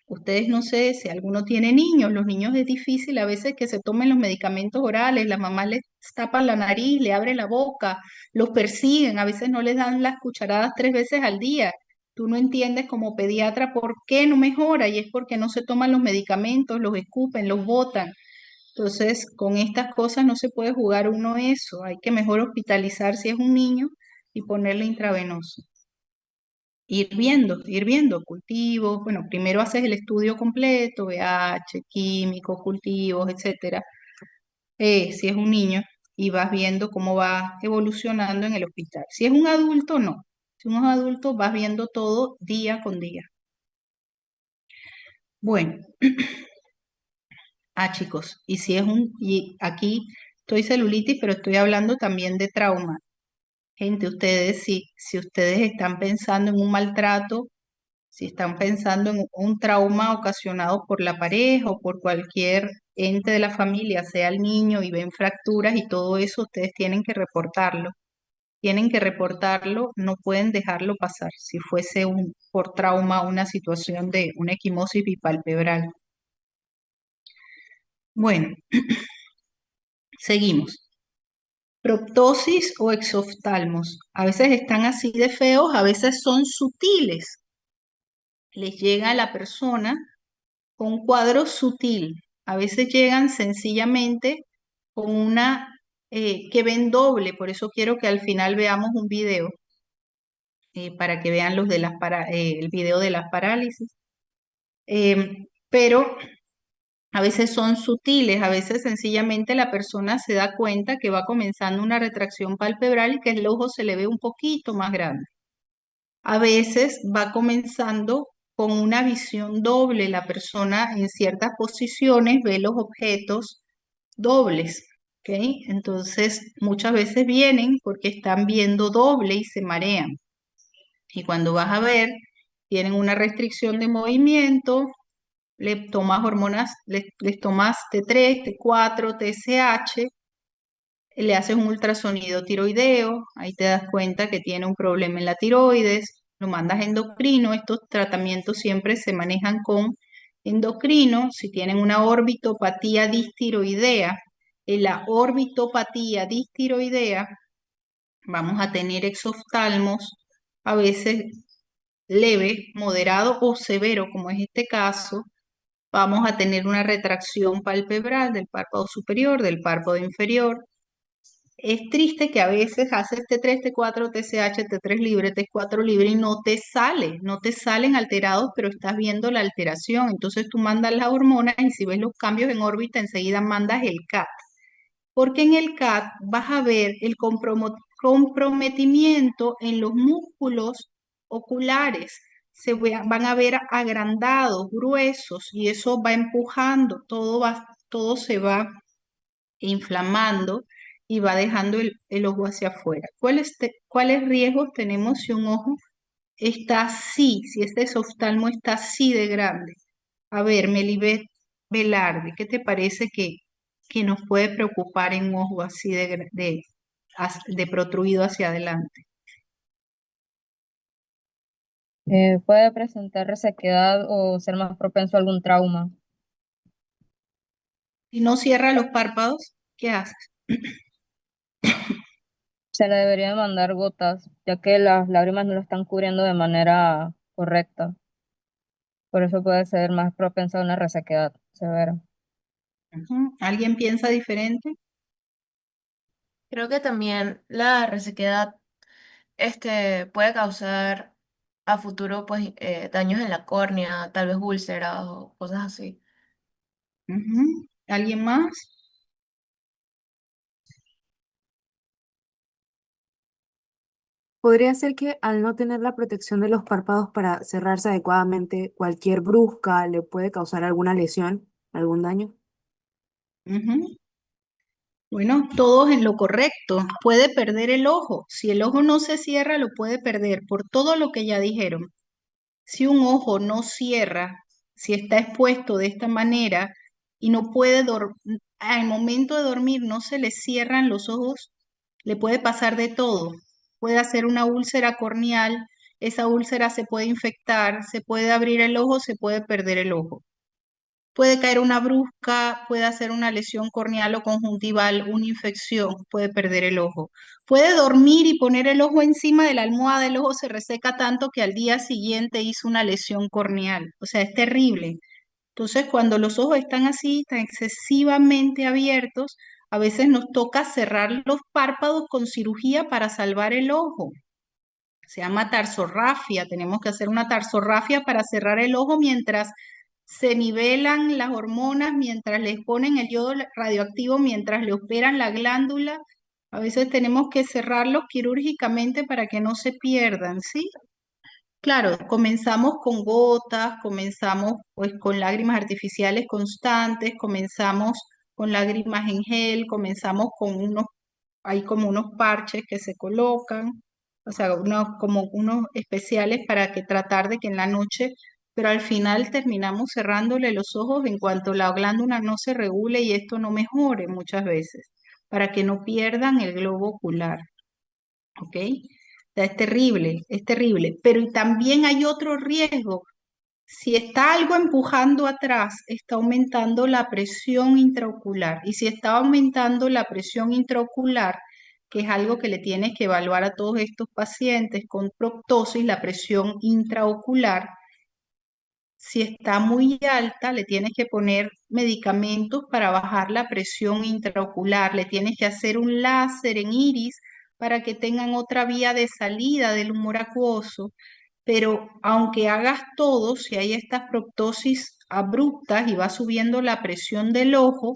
Ustedes no sé si alguno tiene niños, los niños es difícil a veces que se tomen los medicamentos orales, las mamás les tapan la nariz, le abren la boca, los persiguen, a veces no les dan las cucharadas 3 veces al día. Tú no entiendes como pediatra por qué no mejora y es porque no se toman los medicamentos, los escupen, los botan. Entonces, con estas cosas no se puede jugar uno eso, hay que mejor hospitalizar si es un niño y ponerle intravenoso. Ir viendo cultivos, bueno, primero haces el estudio completo, VH, químicos, cultivos, etcétera, si es un niño, y vas viendo cómo va evolucionando en el hospital. Si es un adulto, no. Si es un adulto, vas viendo todo día con día. Bueno, chicos, y aquí estoy celulitis, pero estoy hablando también de trauma. Gente, ustedes, si ustedes están pensando en un maltrato, si están pensando en un trauma ocasionado por la pareja o por cualquier ente de la familia, sea el niño, y ven fracturas y todo eso, ustedes tienen que reportarlo. Tienen que reportarlo, no pueden dejarlo pasar. Si fuese por trauma una situación de una equimosis bipalpebral. Bueno, seguimos. Proptosis o exoftalmos. A veces están así de feos, a veces son sutiles. Les llega a la persona con un cuadro sutil. A veces llegan sencillamente con una que ven doble, por eso quiero que al final veamos un video para que vean el video de las parálisis. Pero a veces son sutiles, a veces sencillamente la persona se da cuenta que va comenzando una retracción palpebral y que el ojo se le ve un poquito más grande. A veces va comenzando con una visión doble, la persona en ciertas posiciones ve los objetos dobles, ¿ok? Entonces muchas veces vienen porque están viendo doble y se marean. Y cuando vas a ver, tienen una restricción de movimiento, le tomas hormonas, les tomas T3, T4, TSH, le haces un ultrasonido tiroideo, ahí te das cuenta que tiene un problema en la tiroides, lo mandas a endocrino, estos tratamientos siempre se manejan con endocrino, si tienen una orbitopatía distiroidea, en la orbitopatía distiroidea vamos a tener exoftalmos, a veces leve, moderado o severo, como es este caso, vamos a tener una retracción palpebral del párpado superior, del párpado inferior. Es triste que a veces haces T3, T4, TSH, T3 libre, T4 libre y no te salen alterados, pero estás viendo la alteración. Entonces tú mandas las hormonas y si ves los cambios en órbita, enseguida mandas el CAT. Porque en el CAT vas a ver el comprometimiento en los músculos oculares. Van a ver agrandados, gruesos, y eso va empujando, todo se va inflamando y va dejando el ojo hacia afuera. ¿Cuáles riesgos tenemos si un ojo está así, si este oftalmo está así de grande? A ver, Melibet Velarde, ¿qué te parece que nos puede preocupar en un ojo así de protruido hacia adelante? Puede presentar resequedad o ser más propenso a algún trauma. Si no cierra los párpados, ¿qué haces? Se le debería mandar gotas, ya que las lágrimas no lo están cubriendo de manera correcta. Por eso puede ser más propenso a una resequedad severa. Ujú. ¿Alguien piensa diferente? Creo que también la resequedad puede causar a futuro pues daños en la córnea, tal vez úlceras o cosas así. Ujú. ¿Alguien más? Podría ser que al no tener la protección de los párpados para cerrarse adecuadamente, cualquier brusca le puede causar alguna lesión, algún daño. Ujú. Bueno, todos en lo correcto. Puede perder el ojo. Si el ojo no se cierra, lo puede perder por todo lo que ya dijeron. Si un ojo no cierra, si está expuesto de esta manera y no puede dormir, al momento de dormir no se le cierran los ojos, le puede pasar de todo. Puede hacer una úlcera corneal, esa úlcera se puede infectar, se puede abrir el ojo, se puede perder el ojo. Puede caer una brusca, puede hacer una lesión corneal o conjuntival, una infección, puede perder el ojo. Puede dormir y poner el ojo encima de la almohada, el ojo se reseca tanto que al día siguiente hizo una lesión corneal. O sea, es terrible. Entonces, cuando los ojos están así, tan excesivamente abiertos, a veces nos toca cerrar los párpados con cirugía para salvar el ojo. Se llama tarsorrafia. Tenemos que hacer una tarsorrafia para cerrar el ojo mientras se nivelan las hormonas, mientras les ponen el yodo radioactivo, mientras le operan la glándula. A veces tenemos que cerrarlos quirúrgicamente para que no se pierdan, ¿sí? Claro, comenzamos con gotas, comenzamos pues con lágrimas artificiales constantes, comenzamos con lágrimas en gel, comenzamos con hay como unos parches que se colocan, o sea, como unos especiales para que tratar de que en la noche, pero al final terminamos cerrándole los ojos en cuanto la glándula no se regule y esto no mejore muchas veces, para que no pierdan el globo ocular, ¿ok? O sea, es terrible, pero también hay otro riesgo. Si está algo empujando atrás, está aumentando la presión intraocular. Y si está aumentando la presión intraocular, que es algo que le tienes que evaluar a todos estos pacientes con proptosis, la presión intraocular. Si está muy alta, le tienes que poner medicamentos para bajar la presión intraocular, le tienes que hacer un láser en iris para que tengan otra vía de salida del humor acuoso. Pero aunque hagas todo, si hay estas proptosis abruptas y va subiendo la presión del ojo,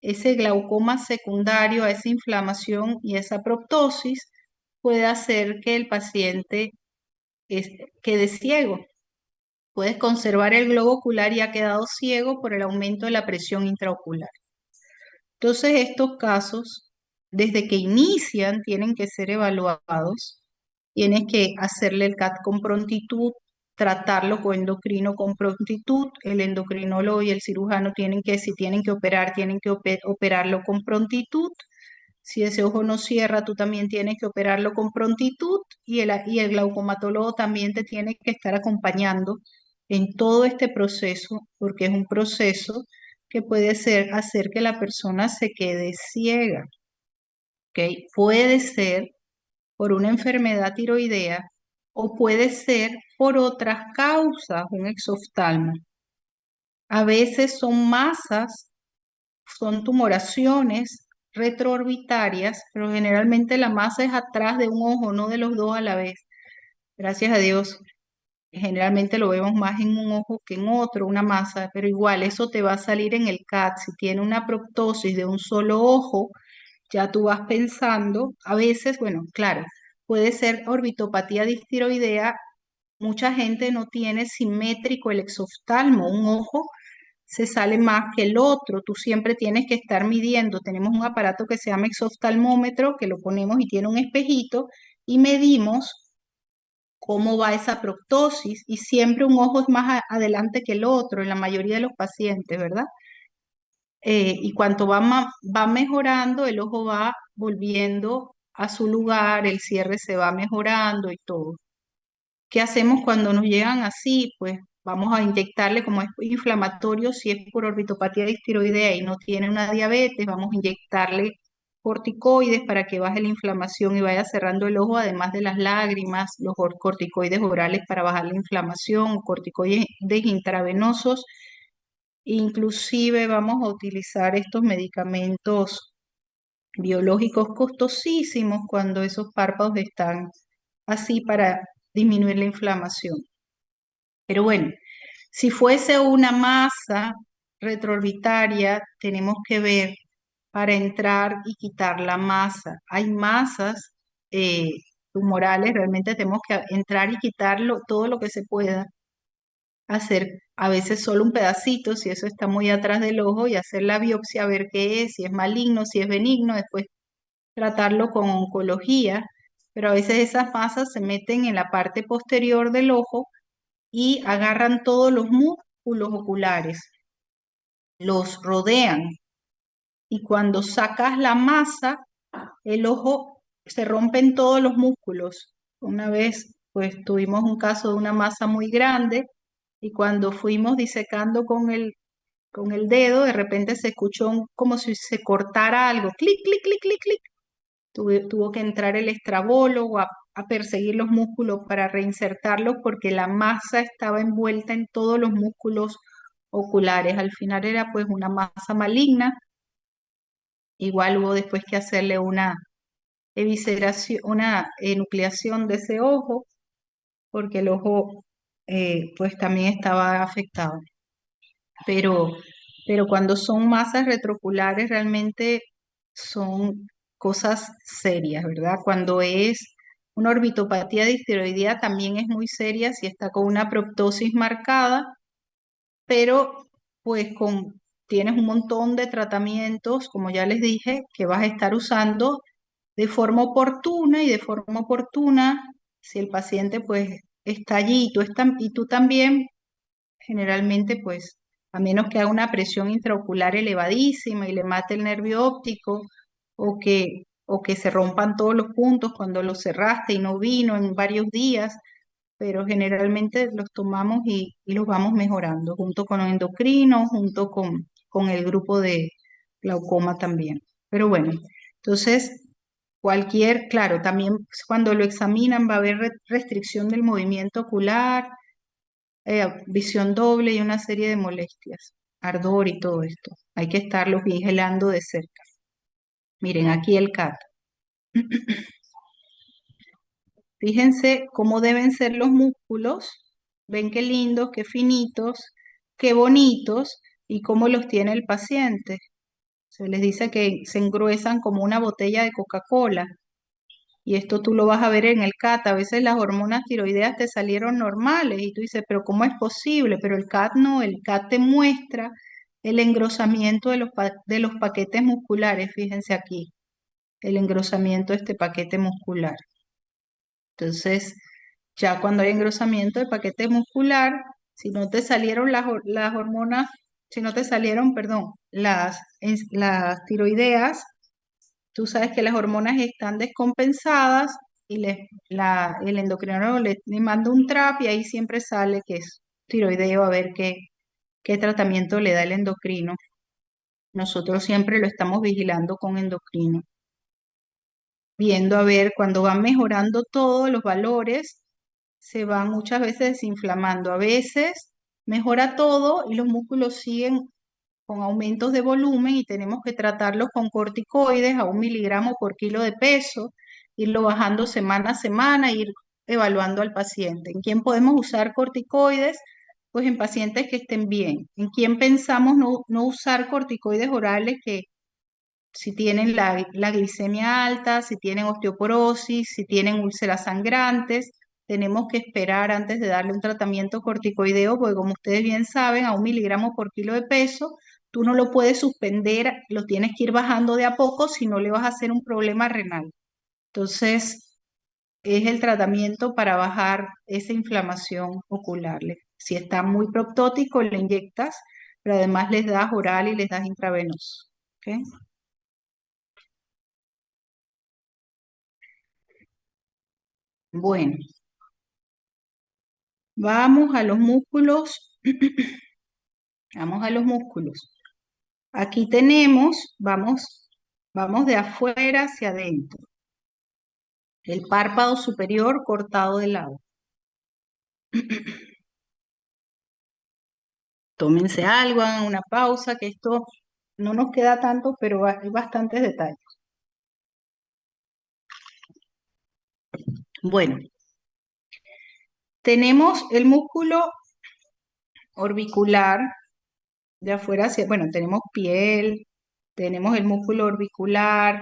ese glaucoma secundario a esa inflamación y esa proptosis puede hacer que el paciente quede ciego. Puedes conservar el globo ocular y ha quedado ciego por el aumento de la presión intraocular. Entonces, estos casos, desde que inician, tienen que ser evaluados. Tienes que hacerle el CAT con prontitud, tratarlo con endocrino con prontitud. El endocrinólogo y el cirujano si tienen que operar, tienen que operarlo con prontitud. Si ese ojo no cierra, tú también tienes que operarlo con prontitud y el glaucomatólogo también te tiene que estar acompañando en todo este proceso, porque es un proceso que puede hacer que la persona se quede ciega. ¿Ok? Puede ser por una enfermedad tiroidea o puede ser por otras causas, un exoftalmo. A veces son masas, son tumoraciones retroorbitarias, pero generalmente la masa es atrás de un ojo, no de los dos a la vez. Gracias a Dios, generalmente lo vemos más en un ojo que en otro, una masa, pero igual eso te va a salir en el CAT. Si tiene una proptosis de un solo ojo, ya tú vas pensando, a veces, bueno, claro, puede ser orbitopatía distiroidea. Mucha gente no tiene simétrico el exoftalmo, un ojo se sale más que el otro. Tú siempre tienes que estar midiendo. Tenemos un aparato que se llama exoftalmómetro, que lo ponemos y tiene un espejito y medimos cómo va esa proptosis y siempre un ojo es más adelante que el otro en la mayoría de los pacientes, ¿verdad? Y cuanto va mejorando, el ojo va volviendo a su lugar, el cierre se va mejorando y todo. ¿Qué hacemos cuando nos llegan así? Pues vamos a inyectarle, como es inflamatorio, si es por orbitopatía distiroidea y no tiene una diabetes, vamos a inyectarle corticoides para que baje la inflamación y vaya cerrando el ojo, además de las lágrimas, los corticoides orales para bajar la inflamación, corticoides intravenosos. Inclusive vamos a utilizar estos medicamentos biológicos costosísimos cuando esos párpados están así para disminuir la inflamación. Pero bueno, si fuese una masa retroorbitaria, tenemos que ver para entrar y quitar la masa. Hay masas eh, tumorales, realmente tenemos que entrar y quitarlo todo lo que se pueda, hacer a veces solo un pedacito, si eso está muy atrás del ojo, y hacer la biopsia a ver qué es, si es maligno, si es benigno, después tratarlo con oncología, pero a veces esas masas se meten en la parte posterior del ojo y agarran todos los músculos oculares, los rodean y cuando sacas la masa, el ojo se rompen todos los músculos. Una vez, pues tuvimos un caso de una masa muy grande y cuando fuimos disecando con el dedo, de repente se escuchó como si se cortara algo, clic, clic, clic, clic, clic. Tuvo que entrar el estrabólogo a perseguir los músculos para reinsertarlos porque la masa estaba envuelta en todos los músculos oculares. Al final era pues una masa maligna. Igual hubo después que hacerle una evisceración, una enucleación de ese ojo porque el ojo pues también estaba afectado. Pero, pero cuando son masas retroculares realmente son cosas serias, ¿verdad? Cuando es una orbitopatía distiroidea también es muy seria si está con una proptosis marcada, pero pues tienes un montón de tratamientos, como ya les dije, que vas a estar usando de forma oportuna y de forma oportuna, si el paciente pues está allí y tú también, generalmente pues a menos que haga una presión intraocular elevadísima y le mate el nervio óptico o que se rompan todos los puntos cuando los cerraste y no vino en varios días, pero generalmente los tomamos y los vamos mejorando junto con los endocrinos, junto con el grupo de glaucoma también. Pero bueno, entonces claro, también cuando lo examinan va a haber restricción del movimiento ocular, visión doble y una serie de molestias, ardor y todo esto. Hay que estarlos vigilando de cerca. Miren, aquí el CAT. Fíjense cómo deben ser los músculos. Ven qué lindos, qué finitos, qué bonitos y cómo los tiene el paciente. Se les dice que se engruesan como una botella de Coca-Cola. Y esto tú lo vas a ver en el CAT. A veces las hormonas tiroideas te salieron normales y tú dices, pero ¿cómo es posible? Pero el CAT no, el CAT te muestra el engrosamiento de los paquetes musculares. Fíjense aquí, el engrosamiento de este paquete muscular. Entonces, ya cuando hay engrosamiento de paquete muscular, si no te salieron las hormonas, si no te salieron, perdón, las tiroideas, tú sabes que las hormonas están descompensadas y el endocrinólogo le manda un TRAP y ahí siempre sale que es tiroideo a ver qué tratamiento le da el endocrino. Nosotros siempre lo estamos vigilando con endocrino, viendo a ver cuando van mejorando todos los valores, se van muchas veces desinflamando. A veces mejora todo y los músculos siguen con aumentos de volumen y tenemos que tratarlos con corticoides a 1 miligramo por kilo de peso, irlo bajando semana a semana, ir evaluando al paciente. ¿En quién podemos usar corticoides? Pues en pacientes que estén bien. ¿En quién pensamos no usar corticoides orales que si tienen la glicemia alta, si tienen osteoporosis, si tienen úlceras sangrantes? Tenemos que esperar antes de darle un tratamiento corticoideo, porque como ustedes bien saben, a 1 miligramo por kilo de peso, tú no lo puedes suspender, lo tienes que ir bajando de a poco, si no le vas a hacer un problema renal. Entonces, es el tratamiento para bajar esa inflamación ocular. Si está muy proptótico, le inyectas, pero además les das oral y les das intravenoso. ¿Ok? Bueno, vamos a los músculos. Vamos a los músculos. Aquí tenemos, vamos de afuera hacia adentro. El párpado superior cortado de lado. Tómense algo, hagan una pausa, que esto no nos queda tanto, pero hay bastantes detalles. Bueno, tenemos el músculo orbicular de afuera hacia, bueno, tenemos piel, tenemos el músculo orbicular,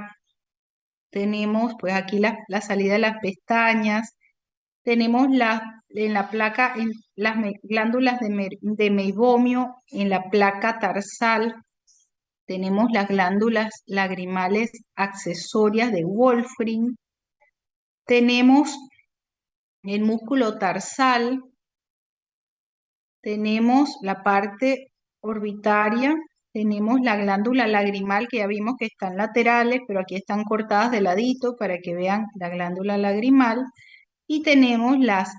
tenemos pues aquí la salida de las pestañas, tenemos en la placa, en las glándulas de meibomio, en la placa tarsal, tenemos las glándulas lagrimales accesorias de Wolfram, tenemos el músculo tarsal, tenemos la parte orbitaria, tenemos la glándula lagrimal que ya vimos que están laterales, pero aquí están cortadas de ladito para que vean la glándula lagrimal, y tenemos las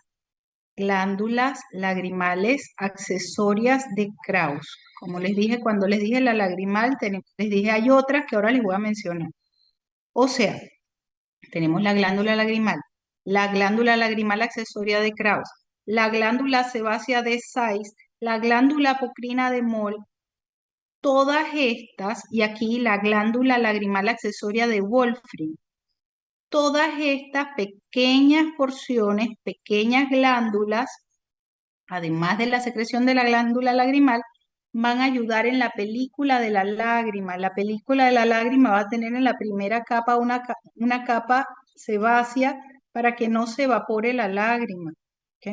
glándulas lagrimales accesorias de Krauss. Como les dije, cuando les dije la lagrimal, les dije hay otras que ahora les voy a mencionar. O sea, tenemos la glándula lagrimal accesoria de Krauss, la glándula sebácea de Zeiss, la glándula apocrina de Moll, todas estas, y aquí la glándula lagrimal accesoria de Wolfram. Todas estas pequeñas porciones, pequeñas glándulas, además de la secreción de la glándula lagrimal, van a ayudar en la película de la lágrima. La película de la lágrima va a tener en la primera capa una capa sebácea para que no se evapore la lágrima. ¿Ok?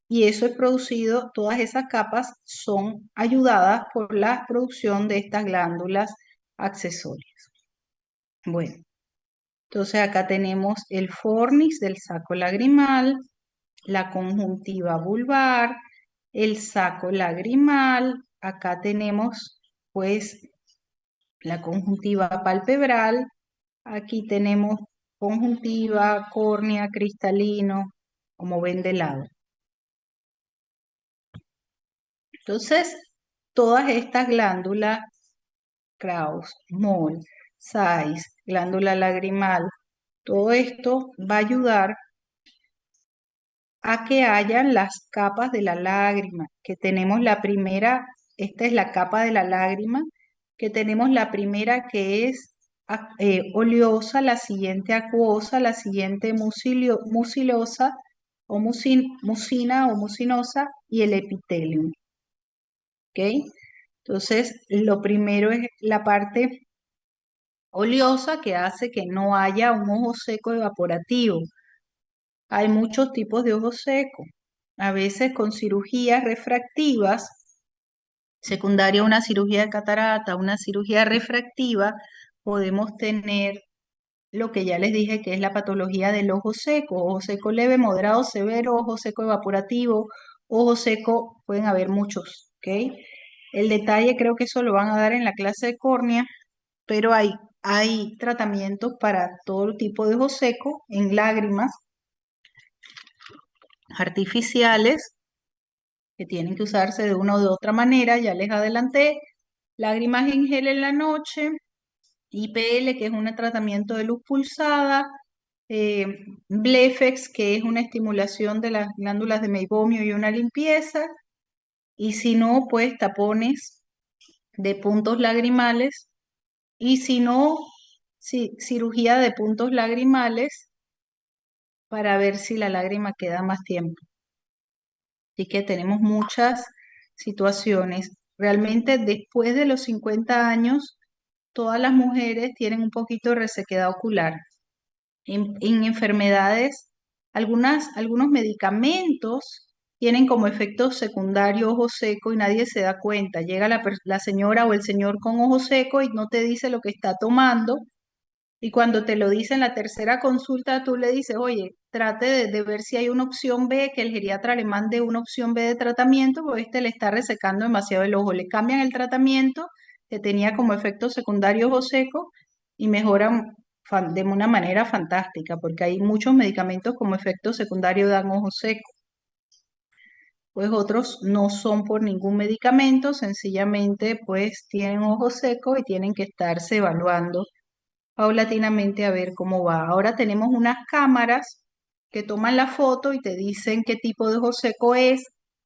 Y eso es producido, todas esas capas son ayudadas por la producción de estas glándulas accesorias. Bueno, entonces acá tenemos el fornix del saco lagrimal, la conjuntiva vulvar, el saco lagrimal, acá tenemos pues la conjuntiva palpebral, aquí tenemos conjuntiva, córnea, cristalino, como ven de lado. Entonces, todas estas glándulas, Krauss, Moll, Zeiss, glándula lagrimal, Todo esto va a ayudar a que hayan las capas de la lágrima, que tenemos la primera, esta es la capa de la lágrima, que tenemos la primera que es oleosa, la siguiente acuosa, la siguiente mucilosa o mucina o mucinosa y el epitelio. ¿Ok? Entonces, lo primero es la parte oleosa que hace que no haya un ojo seco evaporativo. Hay muchos tipos de ojo seco. A veces con cirugías refractivas, secundaria a una cirugía de catarata, una cirugía refractiva, podemos tener lo que ya les dije que es la patología del ojo seco leve, moderado, severo, ojo seco evaporativo, ojo seco, pueden haber muchos, ¿ok? El detalle creo que eso lo van a dar en la clase de córnea, pero hay tratamientos para todo tipo de ojo seco en lágrimas artificiales que tienen que usarse de una u de otra manera, ya les adelanté, lágrimas en gel en la noche, IPL, que es un tratamiento de luz pulsada, eh, Blefex, que es una estimulación de las glándulas de meibomio y una limpieza, y si no, pues tapones de puntos lagrimales, y si no, cirugía de puntos lagrimales para ver si la lágrima queda más tiempo. Así que tenemos muchas situaciones. Realmente después de los 50 años, todas las mujeres tienen un poquito de resequedad ocular. En enfermedades, algunos medicamentos tienen como efecto secundario ojo seco y nadie se da cuenta. Llega la señora o el señor con ojo seco y no te dice lo que está tomando. Y cuando te lo dice en la tercera consulta, tú le dices, oye, trate de ver si hay una opción B, que el geriatra le mande una opción B de tratamiento, porque este le está resecando demasiado el ojo. Le cambian el tratamiento que tenía como efecto secundario ojo seco y mejoran de una manera fantástica, porque hay muchos medicamentos como efecto secundario dan ojo seco. Pues otros no son por ningún medicamento, sencillamente pues tienen ojo seco y tienen que estarse evaluando paulatinamente a ver cómo va. Ahora tenemos unas cámaras que toman la foto y te dicen qué tipo de ojo seco es,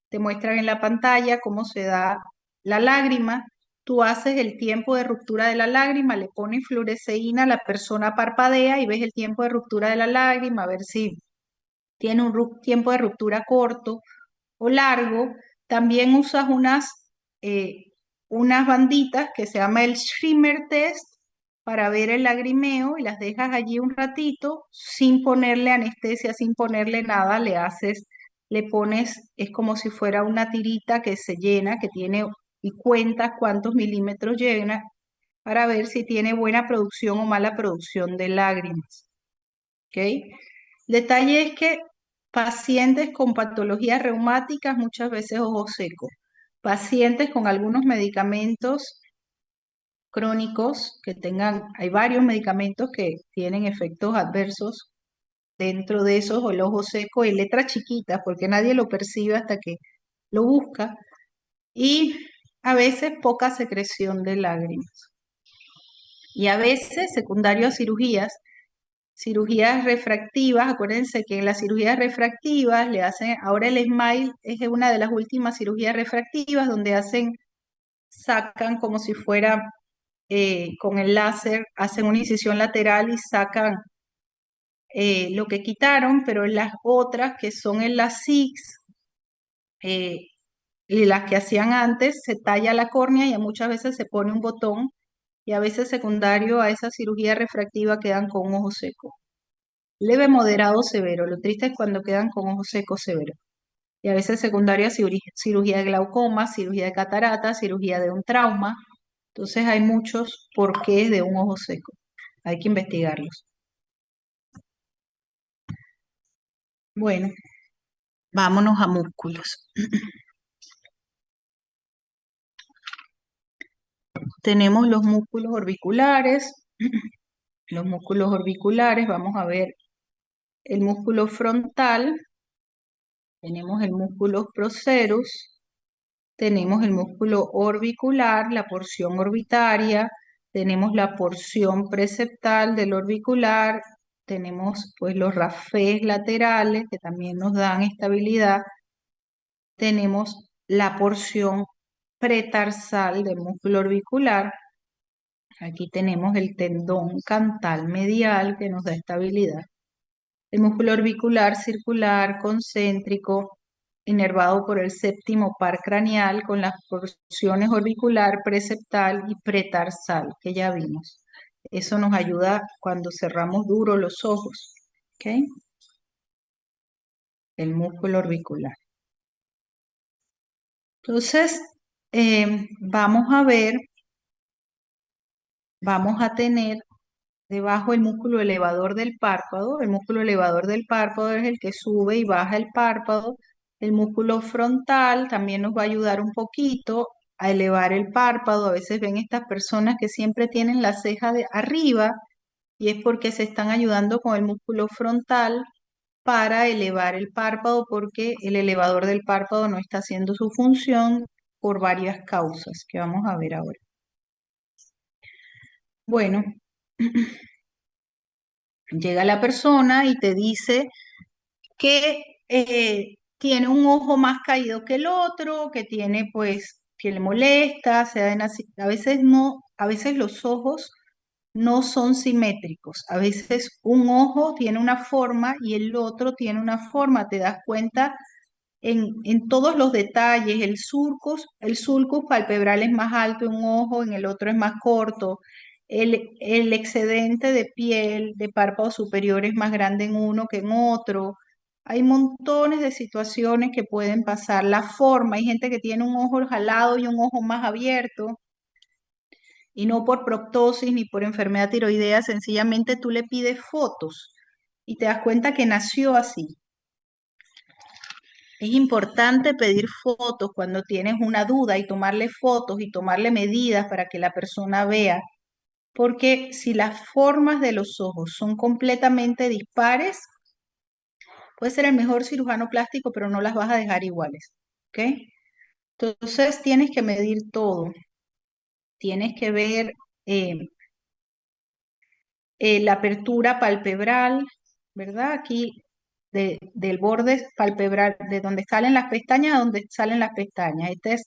te muestran en la pantalla cómo se da la lágrima, tú haces el tiempo de ruptura de la lágrima, le pones fluoresceína, la persona parpadea y ves el tiempo de ruptura de la lágrima, a ver si tiene un tiempo de ruptura corto o largo. También usas eh, unas banditas que se llama el Schirmer test para ver el lagrimeo y las dejas allí un ratito sin ponerle anestesia, sin ponerle nada, le pones, es como si fuera una tirita que se llena, que tiene y cuentas cuántos milímetros llena para ver si tiene buena producción o mala producción de lágrimas. ¿Ok? Detalle es que pacientes con patologías reumáticas, muchas veces ojo seco. Pacientes con algunos medicamentos crónicos que hay varios medicamentos que tienen efectos adversos dentro de esos, o el ojo seco en letras chiquitas, porque nadie lo percibe hasta que lo busca, y a veces poca secreción de lágrimas. Y a veces secundario a cirugías refractivas, acuérdense que en las cirugías refractivas le hacen, ahora el SMILE es una de las últimas cirugías refractivas donde sacan como si fuera con el láser, hacen una incisión lateral y sacan lo que quitaron, pero en las otras que son en las SIX y las que hacían antes, se talla la córnea y muchas veces se pone un botón y a veces secundario a esa cirugía refractiva quedan con un ojo seco. Leve, moderado, severo. Lo triste es cuando quedan con ojo seco severo. Y a veces secundaria cirugía de glaucoma, cirugía de catarata, cirugía de un trauma. Entonces hay muchos porqués de un ojo seco. Hay que investigarlos. Bueno, vámonos a músculos. Tenemos los músculos orbiculares. Los músculos orbiculares, vamos a ver el músculo frontal. Tenemos el músculo procerus. Tenemos el músculo orbicular, la porción orbitaria, tenemos la porción preceptal del orbicular tenemos pues los rafés laterales que también nos dan estabilidad. Tenemos la porción pretarsal del músculo orbicular. Aquí tenemos el tendón cantal medial que nos da estabilidad. El músculo orbicular circular concéntrico inervado por el séptimo par craneal con las porciones orbicular, preceptal y pretarsal que ya vimos. Eso nos ayuda cuando cerramos duro los ojos. ¿Ok? El músculo orbicular. Entonces, vamos a tener debajo el músculo elevador del párpado. El músculo elevador del párpado es el que sube y baja el párpado. El músculo frontal también nos va a ayudar un poquito a elevar el párpado. A veces ven estas personas que siempre tienen la ceja de arriba y es porque se están ayudando con el músculo frontal para elevar el párpado porque el elevador del párpado no está haciendo su función por varias causas que vamos a ver ahora. Bueno, llega la persona y te dice que tiene un ojo más caído que el otro, que tiene pues que le molesta, a veces no, a veces los ojos no son simétricos, a veces un ojo tiene una forma y el otro tiene una forma, te das cuenta en todos los detalles, el sulcus palpebral es más alto en un ojo, en el otro es más corto, el excedente de piel de párpado superior es más grande en uno que en otro. Hay montones de situaciones que pueden pasar. La forma, hay gente que tiene un ojo jalado y un ojo más abierto, y no por proptosis ni por enfermedad tiroidea, sencillamente tú le pides fotos y te das cuenta que nació así. Es importante pedir fotos cuando tienes una duda y tomarle fotos y tomarle medidas para que la persona vea, porque si las formas de los ojos son completamente dispares, puede ser el mejor cirujano plástico, pero no las vas a dejar iguales, ¿ok? Entonces tienes que medir todo, tienes que ver eh, la apertura palpebral, ¿verdad? Aquí del borde palpebral, de donde salen las pestañas a donde salen las pestañas. Este es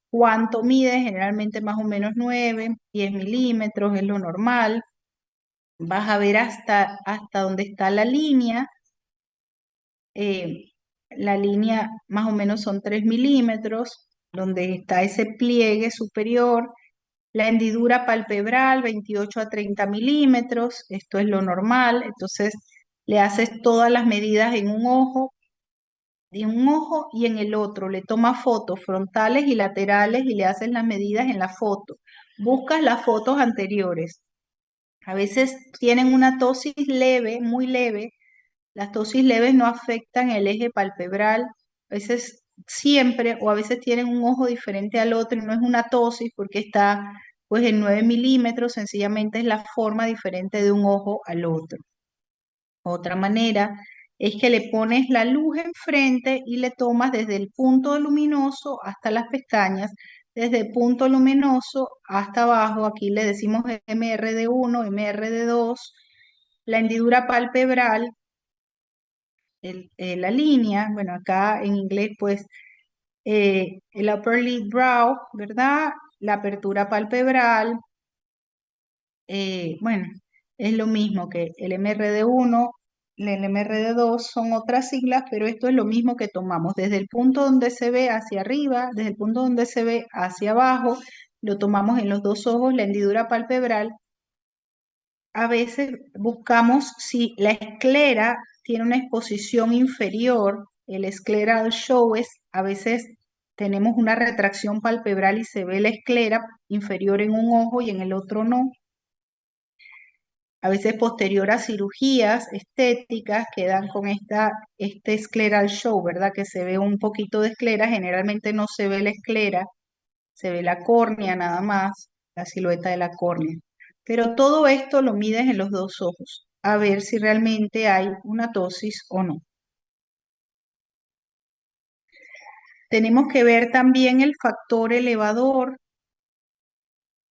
cuánto mide, generalmente más o menos 9, 10 milímetros, es lo normal. Vas a ver hasta donde está la línea. La línea más o menos son 3 milímetros, donde está ese pliegue superior. La hendidura palpebral, 28 a 30 milímetros, esto es lo normal. Entonces, le haces todas las medidas en un ojo y en el otro. Le tomas fotos frontales y laterales y le haces las medidas en la foto. Buscas las fotos anteriores. A veces tienen una tosis leve, muy leve. Las tosis leves no afectan el eje palpebral. A veces siempre o a veces tienen un ojo diferente al otro y no es una tosis porque está pues en 9 milímetros, sencillamente es la forma diferente de un ojo al otro. Otra manera es que le pones la luz enfrente y le tomas desde el punto luminoso hasta las pestañas, desde el punto luminoso hasta abajo. Aquí le decimos MRD1, MRD2, la hendidura palpebral, la línea, bueno, acá en inglés pues el upper lid brow, ¿verdad? La apertura palpebral, bueno, es lo mismo que el MRD1, el MRD2 son otras siglas, pero esto es lo mismo que tomamos desde el punto donde se ve hacia arriba, desde el punto donde se ve hacia abajo, lo tomamos en los dos ojos, la hendidura palpebral. A veces buscamos si la esclera tiene una exposición inferior, el scleral showes, a veces tenemos una retracción palpebral y se ve la esclera inferior en un ojo y en el otro no. A veces posterior a cirugías estéticas quedan con este scleral show, ¿verdad? Que se ve un poquito de esclera, generalmente no se ve la esclera, se ve la córnea nada más, la silueta de la córnea. Pero todo esto lo mides en los dos ojos, a ver si realmente hay una tosis o no. Tenemos que ver también el factor elevador.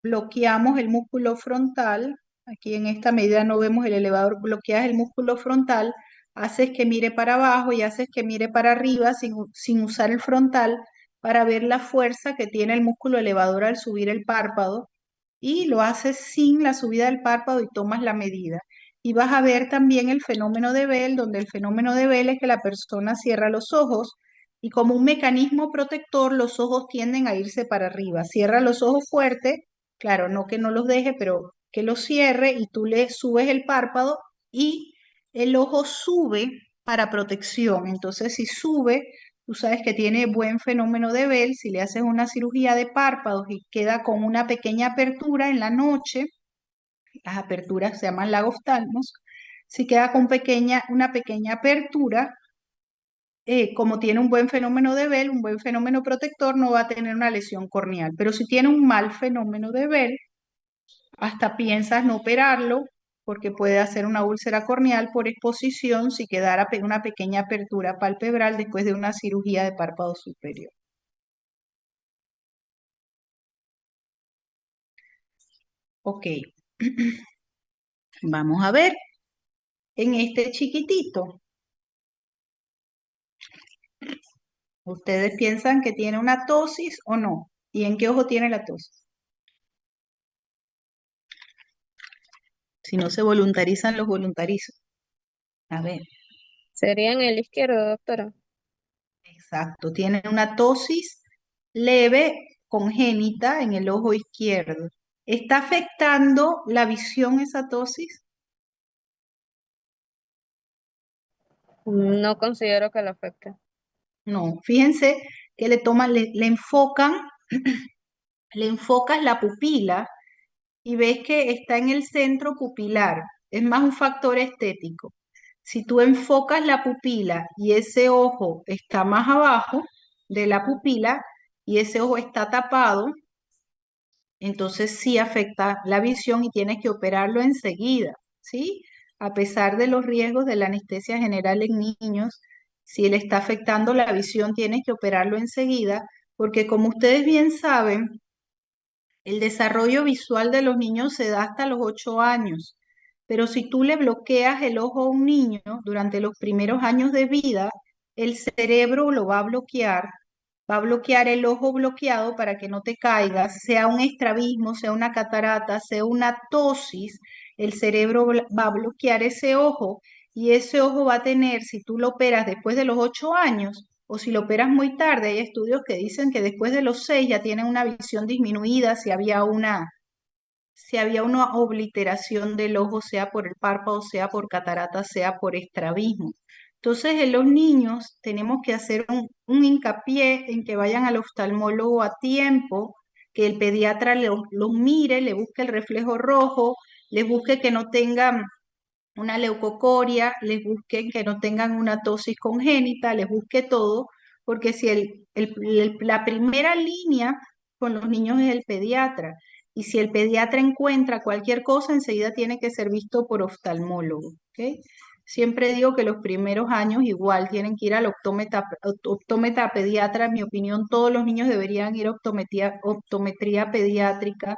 Bloqueamos el músculo frontal, aquí en esta medida no vemos el elevador, bloqueas el músculo frontal, haces que mire para abajo y haces que mire para arriba sin usar el frontal para ver la fuerza que tiene el músculo elevador al subir el párpado y lo haces sin la subida del párpado y tomas la medida. Y vas a ver también el fenómeno de Bell, donde el fenómeno de Bell es que la persona cierra los ojos y como un mecanismo protector los ojos tienden a irse para arriba. Cierra los ojos fuerte, claro, no que no los deje, pero que los cierre y tú le subes el párpado y el ojo sube para protección. Entonces, si sube, tú sabes que tiene buen fenómeno de Bell. Si le haces una cirugía de párpados y queda con una pequeña apertura en la noche, las aperturas se llaman lagoftalmos, si queda con una pequeña apertura, como tiene un buen fenómeno de Bell, un buen fenómeno protector, no va a tener una lesión corneal. Pero si tiene un mal fenómeno de Bell, hasta piensas no operarlo porque puede hacer una úlcera corneal por exposición si quedara una pequeña apertura palpebral después de una cirugía de párpado superior. Ok, vamos a ver en este chiquitito. ¿Ustedes piensan que tiene una tosis o no? ¿Y en qué ojo tiene la tosis? Si no se voluntarizan, los voluntarizo. A ver, Sería en el izquierdo, doctora. exacto. Tiene una tosis leve congénita en el ojo izquierdo. ¿Está afectando la visión esa tosis? No considero que lo afecte. No. Fíjense que le enfocan, le enfocas la pupila y ves que está en el centro pupilar. Es más un factor estético. Si tú enfocas la pupila y ese ojo está más abajo de la pupila y ese ojo está tapado, entonces sí afecta la visión y tienes que operarlo enseguida, ¿sí? A pesar de los riesgos de la anestesia general en niños, si él está afectando la visión, tienes que operarlo enseguida, porque como ustedes bien saben, el desarrollo visual de los niños se da hasta los 8 años, pero si tú le bloqueas el ojo a un niño durante los primeros años de vida, el cerebro lo va a bloquear el ojo bloqueado para que no te caigas, sea un estrabismo, sea una catarata, sea una tosis, el cerebro va a bloquear ese ojo y ese ojo va a tener, si tú lo operas después de los 8 años, o si lo operas muy tarde, hay estudios que dicen que después de los 6 ya tienen una visión disminuida si había una obliteración del ojo, sea por el párpado, sea por catarata, sea por estrabismo. Entonces, en los niños tenemos que hacer un hincapié en que vayan al oftalmólogo a tiempo, que el pediatra los mire, le busque el reflejo rojo, les busque que no tengan una leucocoria, les busquen que no tengan una tosis congénita, les busque todo, porque si la primera línea con los niños es el pediatra, y si el pediatra encuentra cualquier cosa, enseguida tiene que ser visto por oftalmólogo, ¿ok? Siempre digo que los primeros años igual tienen que ir al optómetra pediatra, en mi opinión todos los niños deberían ir a optometría pediátrica,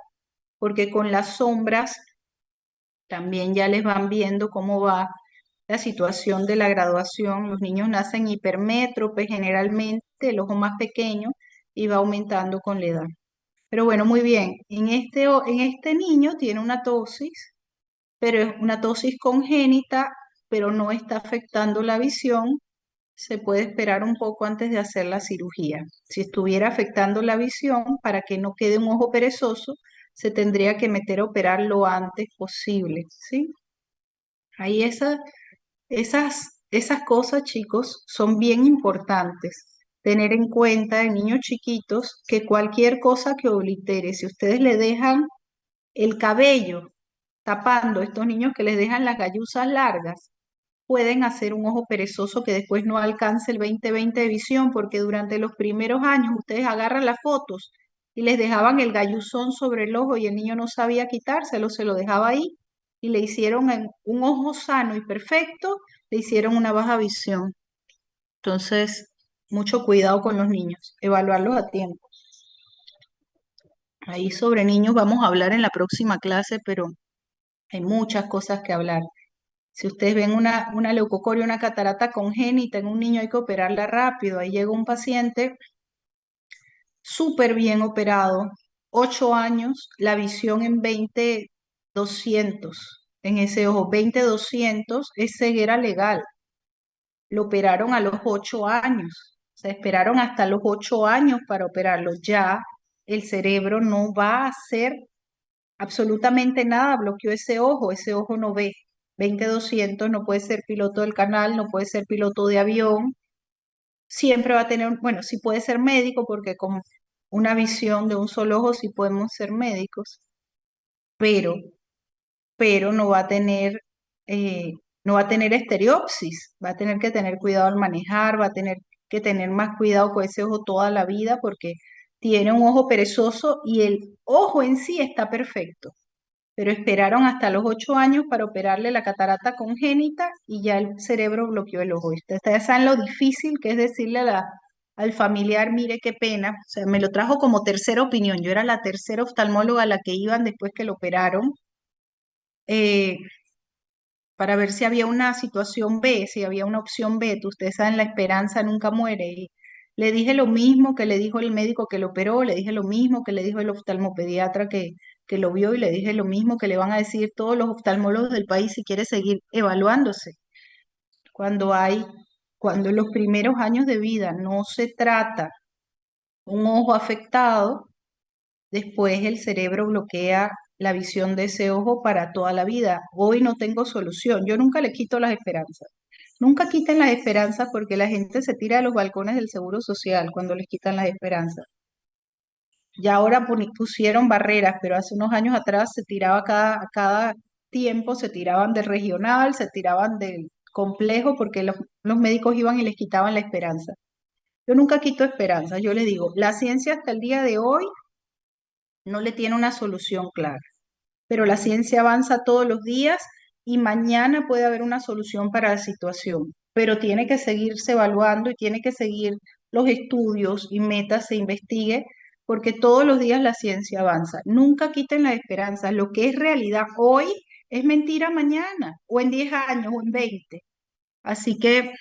porque con las sombras también ya les van viendo cómo va la situación de la graduación. Los niños nacen hipermétropes generalmente, el ojo más pequeño, y va aumentando con la edad. Pero bueno, muy bien. En este niño tiene una tosis, pero es una tosis congénita, pero no está afectando la visión. Se puede esperar un poco antes de hacer la cirugía. Si estuviera afectando la visión, para que no quede un ojo perezoso, se tendría que meter a operar lo antes posible, ¿sí? Ahí esas cosas, chicos, son bien importantes. Tener en cuenta en niños chiquitos que cualquier cosa que oblitere, si ustedes le dejan el cabello tapando a estos niños que les dejan las galluzas largas, pueden hacer un ojo perezoso que después no alcance el 20/20 de visión, porque durante los primeros años ustedes agarran las fotos y les dejaban el galluzón sobre el ojo y el niño no sabía quitárselo, se lo dejaba ahí y le hicieron un ojo sano y perfecto, le hicieron una baja visión. Entonces, mucho cuidado con los niños, evaluarlos a tiempo. Ahí sobre niños vamos a hablar en la próxima clase, pero Hay muchas cosas que hablar. Si ustedes ven una leucocoria, una catarata congénita en un niño, hay que operarla rápido. Ahí llega un paciente súper bien operado, 8 años, la visión en 20/200 en ese ojo, 20/200 es ceguera legal. Lo operaron a los 8 años, o sea, esperaron hasta los 8 años para operarlo. Ya el cerebro no va a hacer absolutamente nada, bloqueó ese ojo no ve. 20/200 no puede ser piloto del canal, no puede ser piloto de avión, siempre va a tener, bueno, sí puede ser médico porque con una visión de un solo ojo sí podemos ser médicos, pero, pero no va a tener, eh, no va a tener estereopsis, va a tener que tener cuidado al manejar, va a tener que tener más cuidado con ese ojo toda la vida porque tiene un ojo perezoso y el ojo en sí está perfecto, pero esperaron hasta los 8 años para operarle la catarata congénita y ya el cerebro bloqueó el ojo. Y ustedes saben lo difícil que es decirle al familiar, mire qué pena, o sea, me lo trajo como tercera opinión. Yo era la tercera oftalmóloga a la que iban después que lo operaron, eh, para ver si había una situación B, si había una opción B. Ustedes saben, la esperanza nunca muere. Y le dije lo mismo que le dijo el médico que lo operó, le dije lo mismo que le dijo el oftalmopediatra que lo vio y le dije lo mismo que le van a decir todos los oftalmólogos del país si quiere seguir evaluándose. Cuando hay, cuando en los primeros años de vida no se trata un ojo afectado, después el cerebro bloquea la visión de ese ojo para toda la vida. Hoy no tengo solución. Yo nunca le quito las esperanzas. Nunca quiten las esperanzas porque la gente se tira de los balcones del Seguro Social cuando les quitan las esperanzas. Ya ahora pusieron barreras, pero hace unos años atrás se tiraba cada tiempo, se tiraban del regional, se tiraban del complejo porque los médicos iban y les quitaban la esperanza. Yo nunca quito esperanza, yo les digo, la ciencia hasta el día de hoy no le tiene una solución clara, pero la ciencia avanza todos los días y mañana puede haber una solución para la situación, pero tiene que seguirse evaluando y tiene que seguir los estudios y metas se investigue porque todos los días la ciencia avanza. Nunca quiten la esperanza, lo que es realidad hoy es mentira mañana o en 10 años o en 20. Así que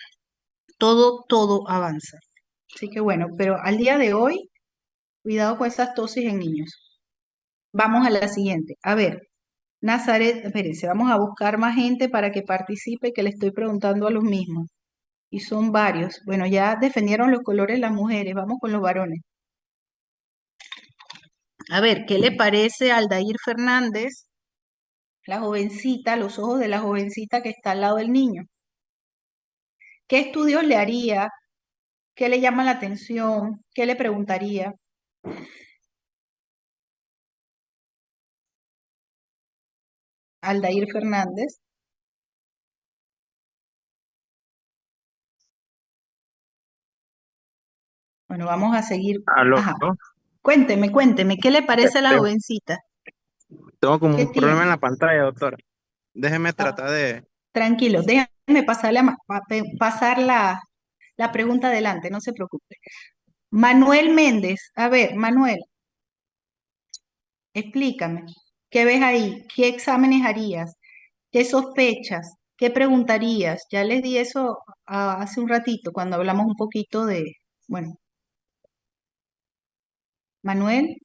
todo avanza. Así que bueno, pero al día de hoy, cuidado con esas tosis en niños. Vamos a la siguiente. A ver, Nazaret, espérense, vamos a buscar más gente para que participe, que le estoy preguntando a los mismos. Y son varios. Bueno, ya defendieron los colores las mujeres, vamos con los varones. A ver, ¿qué le parece a Aldair Fernández, la jovencita, los ojos de la jovencita que está al lado del niño? ¿Qué estudios le haría? ¿Qué le llama la atención? ¿Qué le preguntaría? Aldair Fernández. Bueno, vamos a seguir. Aló, Ajá, cuénteme, ¿qué le parece a la tengo, jovencita? tengo como ¿Qué un problema en tiene? la pantalla, doctora. Déjeme Ah, tratar de... tranquilo, déjame pasarle pasar la pregunta adelante, no se preocupe. Manuel Méndez, a ver, Manuel, explícame, ¿qué ves ahí? ¿Qué exámenes harías? ¿Qué sospechas? ¿Qué preguntarías? Ya les di eso hace un ratito cuando hablamos un poquito de, bueno, Manuel,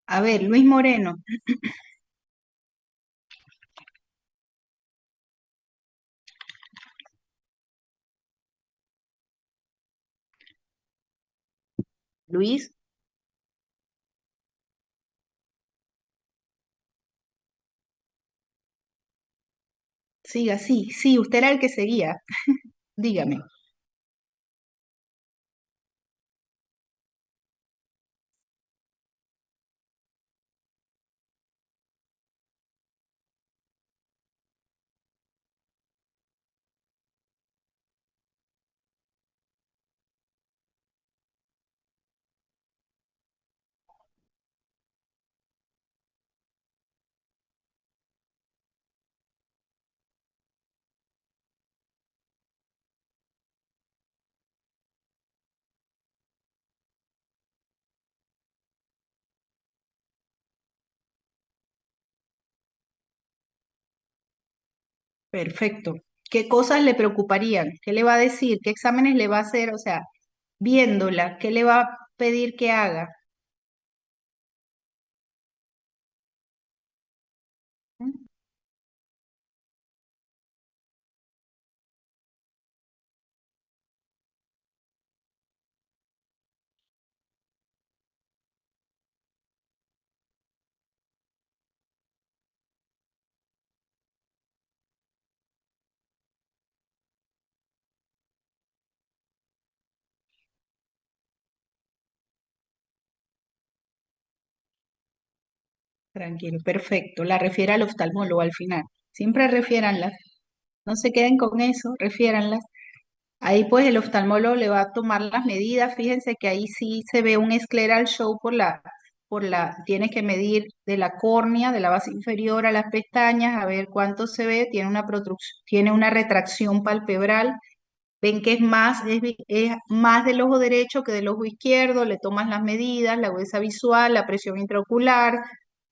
a ver, Luis Moreno, Luis, siga, sí, usted era el que seguía, dígame. Perfecto. ¿Qué cosas le preocuparían? ¿Qué le va a decir? ¿Qué exámenes le va a hacer? O sea, viéndola, ¿qué le va a pedir que haga? ¿Mm? Tranquilo, perfecto. La refiere al oftalmólogo al final. Siempre refiéranlas. No se queden con eso, refiéranlas. Ahí pues el oftalmólogo le va a tomar las medidas. Fíjense que ahí sí se ve un escleral show tiene que medir de la córnea, de la base inferior a las pestañas, a ver cuánto se ve. Tiene una tiene una retracción palpebral. Ven que es más del ojo derecho que del ojo izquierdo. Le tomas las medidas, la agudeza visual, la presión intraocular.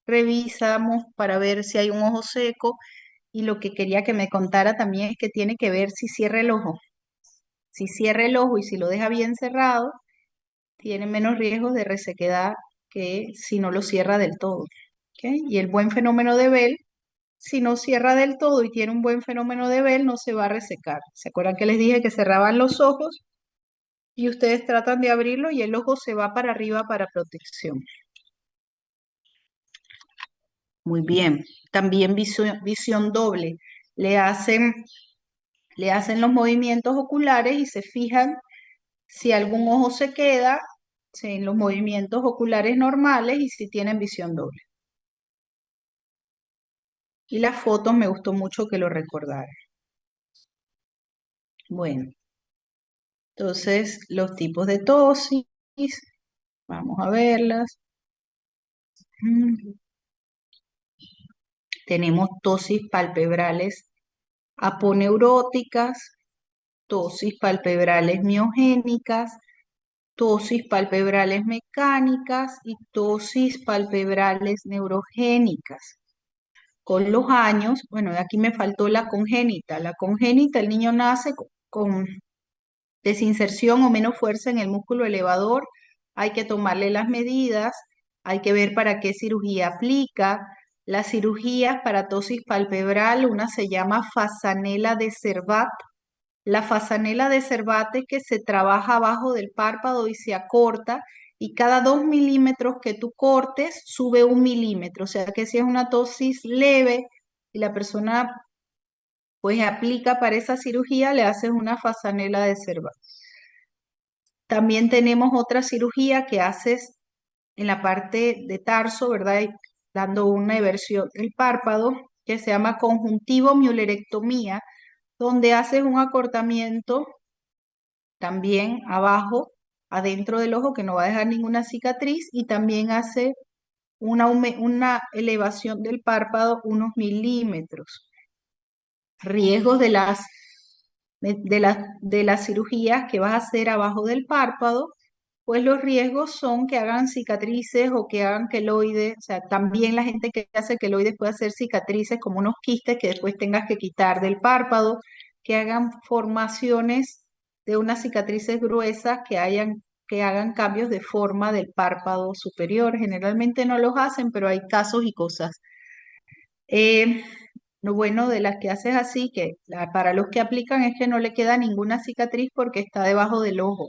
Revisamos para ver si hay un ojo seco. Y lo que quería que me contara también es que tiene que ver si cierra el ojo. Si cierra el ojo y si lo deja bien cerrado, tiene menos riesgos de resequedad que si no lo cierra del todo. ¿Ok? Y el buen fenómeno de Bell, si no cierra del todo y tiene un buen fenómeno de Bell, no se va a resecar. ¿Se acuerdan que les dije que cerraban los ojos? Y ustedes tratan de abrirlo y el ojo se va para arriba para protección. Muy bien. También visión doble. Le hacen, le hacen los movimientos oculares y se fijan si algún ojo se queda en los movimientos oculares normales y si tienen visión doble. Y las fotos me gustó mucho que lo recordaran. Bueno, entonces los tipos de tosis, vamos a verlas. Mm, Tenemos tosis palpebrales aponeuróticas, tosis palpebrales miogénicas, tosis palpebrales mecánicas y tosis palpebrales neurogénicas. Con los años, bueno, aquí me faltó la congénita. La congénita, el niño nace con desinserción o menos fuerza en el músculo elevador. Hay que tomarle las medidas, hay que ver para qué cirugía aplica. Las cirugías para tosis palpebral, una se llama Fasanella de Servat. La Fasanella de Servat es que se trabaja abajo del párpado y se acorta, y cada 2 milímetros que tú cortes, sube 1 milímetro. O sea que si es una tosis leve y la persona pues aplica para esa cirugía, le haces una Fasanella de Servat. También tenemos otra cirugía que haces en la parte de tarso, ¿verdad? Dando una eversión del párpado, que se llama conjuntivo miulerectomía, donde haces un acortamiento también abajo, adentro del ojo, que no va a dejar ninguna cicatriz, y también hace una elevación del párpado unos milímetros. Riesgos de las cirugías que vas a hacer abajo del párpado, pues los riesgos son que hagan cicatrices o que hagan queloides. O sea, también la gente que hace queloides puede hacer cicatrices como unos quistes que después tengas que quitar del párpado, que hagan formaciones de unas cicatrices gruesas que hagan cambios de forma del párpado superior. Generalmente no los hacen, pero hay casos y cosas. Eh, lo bueno de las que haces así, para los que aplican es que no le queda ninguna cicatriz porque está debajo del ojo.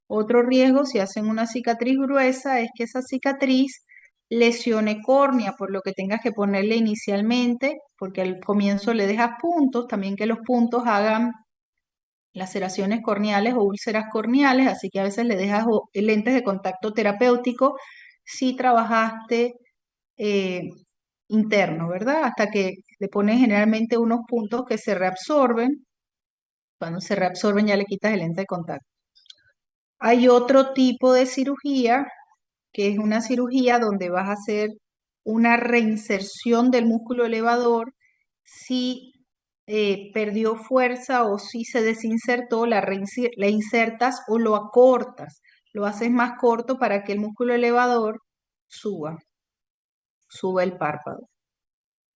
Otro riesgo, si hacen una cicatriz gruesa, es que esa cicatriz lesione córnea, por lo que tengas que ponerle inicialmente, porque al comienzo le dejas puntos, también que los puntos hagan laceraciones corneales o úlceras corneales, así que a veces le dejas lentes de contacto terapéutico si trabajaste eh, interno, ¿verdad? Hasta que le pones generalmente unos puntos que se reabsorben. Cuando se reabsorben ya le quitas el lente de contacto. Hay otro tipo de cirugía, que es una cirugía donde vas a hacer una reinserción del músculo elevador. Si perdió fuerza o si se desinsertó, la insertas o lo acortas. Lo haces más corto para que el músculo elevador suba el párpado.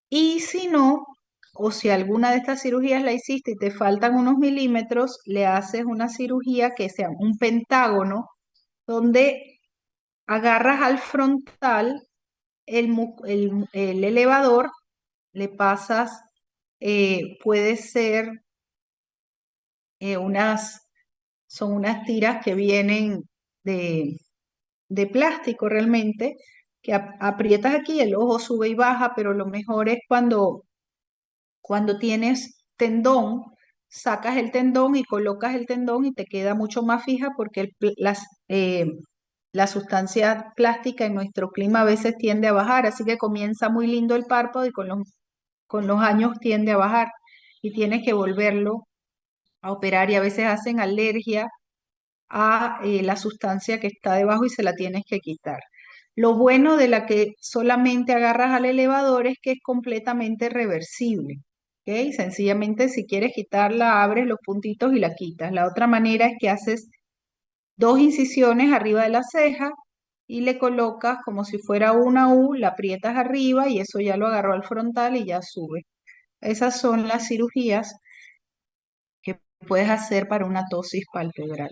Y si no, o si alguna de estas cirugías la hiciste y te faltan unos milímetros, le haces una cirugía que sea un pentágono, donde agarras al frontal el elevador, le pasas, puede ser unas, son unas tiras que vienen de, de plástico realmente, que aprietas aquí, el ojo sube y baja, pero lo mejor es cuando tienes tendón, sacas el tendón y colocas el tendón y te queda mucho más fija porque la sustancia plástica en nuestro clima a veces tiende a bajar, así que comienza muy lindo el párpado y con los años tiende a bajar y tienes que volverlo a operar y a veces hacen alergia a la sustancia que está debajo y se la tienes que quitar. Lo bueno de la que solamente agarras al elevador es que es completamente reversible. ¿Ok? Sencillamente si quieres quitarla, abres los puntitos y la quitas. La otra manera es que haces dos incisiones arriba de la ceja y le colocas como si fuera una U, la aprietas arriba y eso ya lo agarró al frontal y ya sube. Esas son las cirugías que puedes hacer para una tosis palpebral.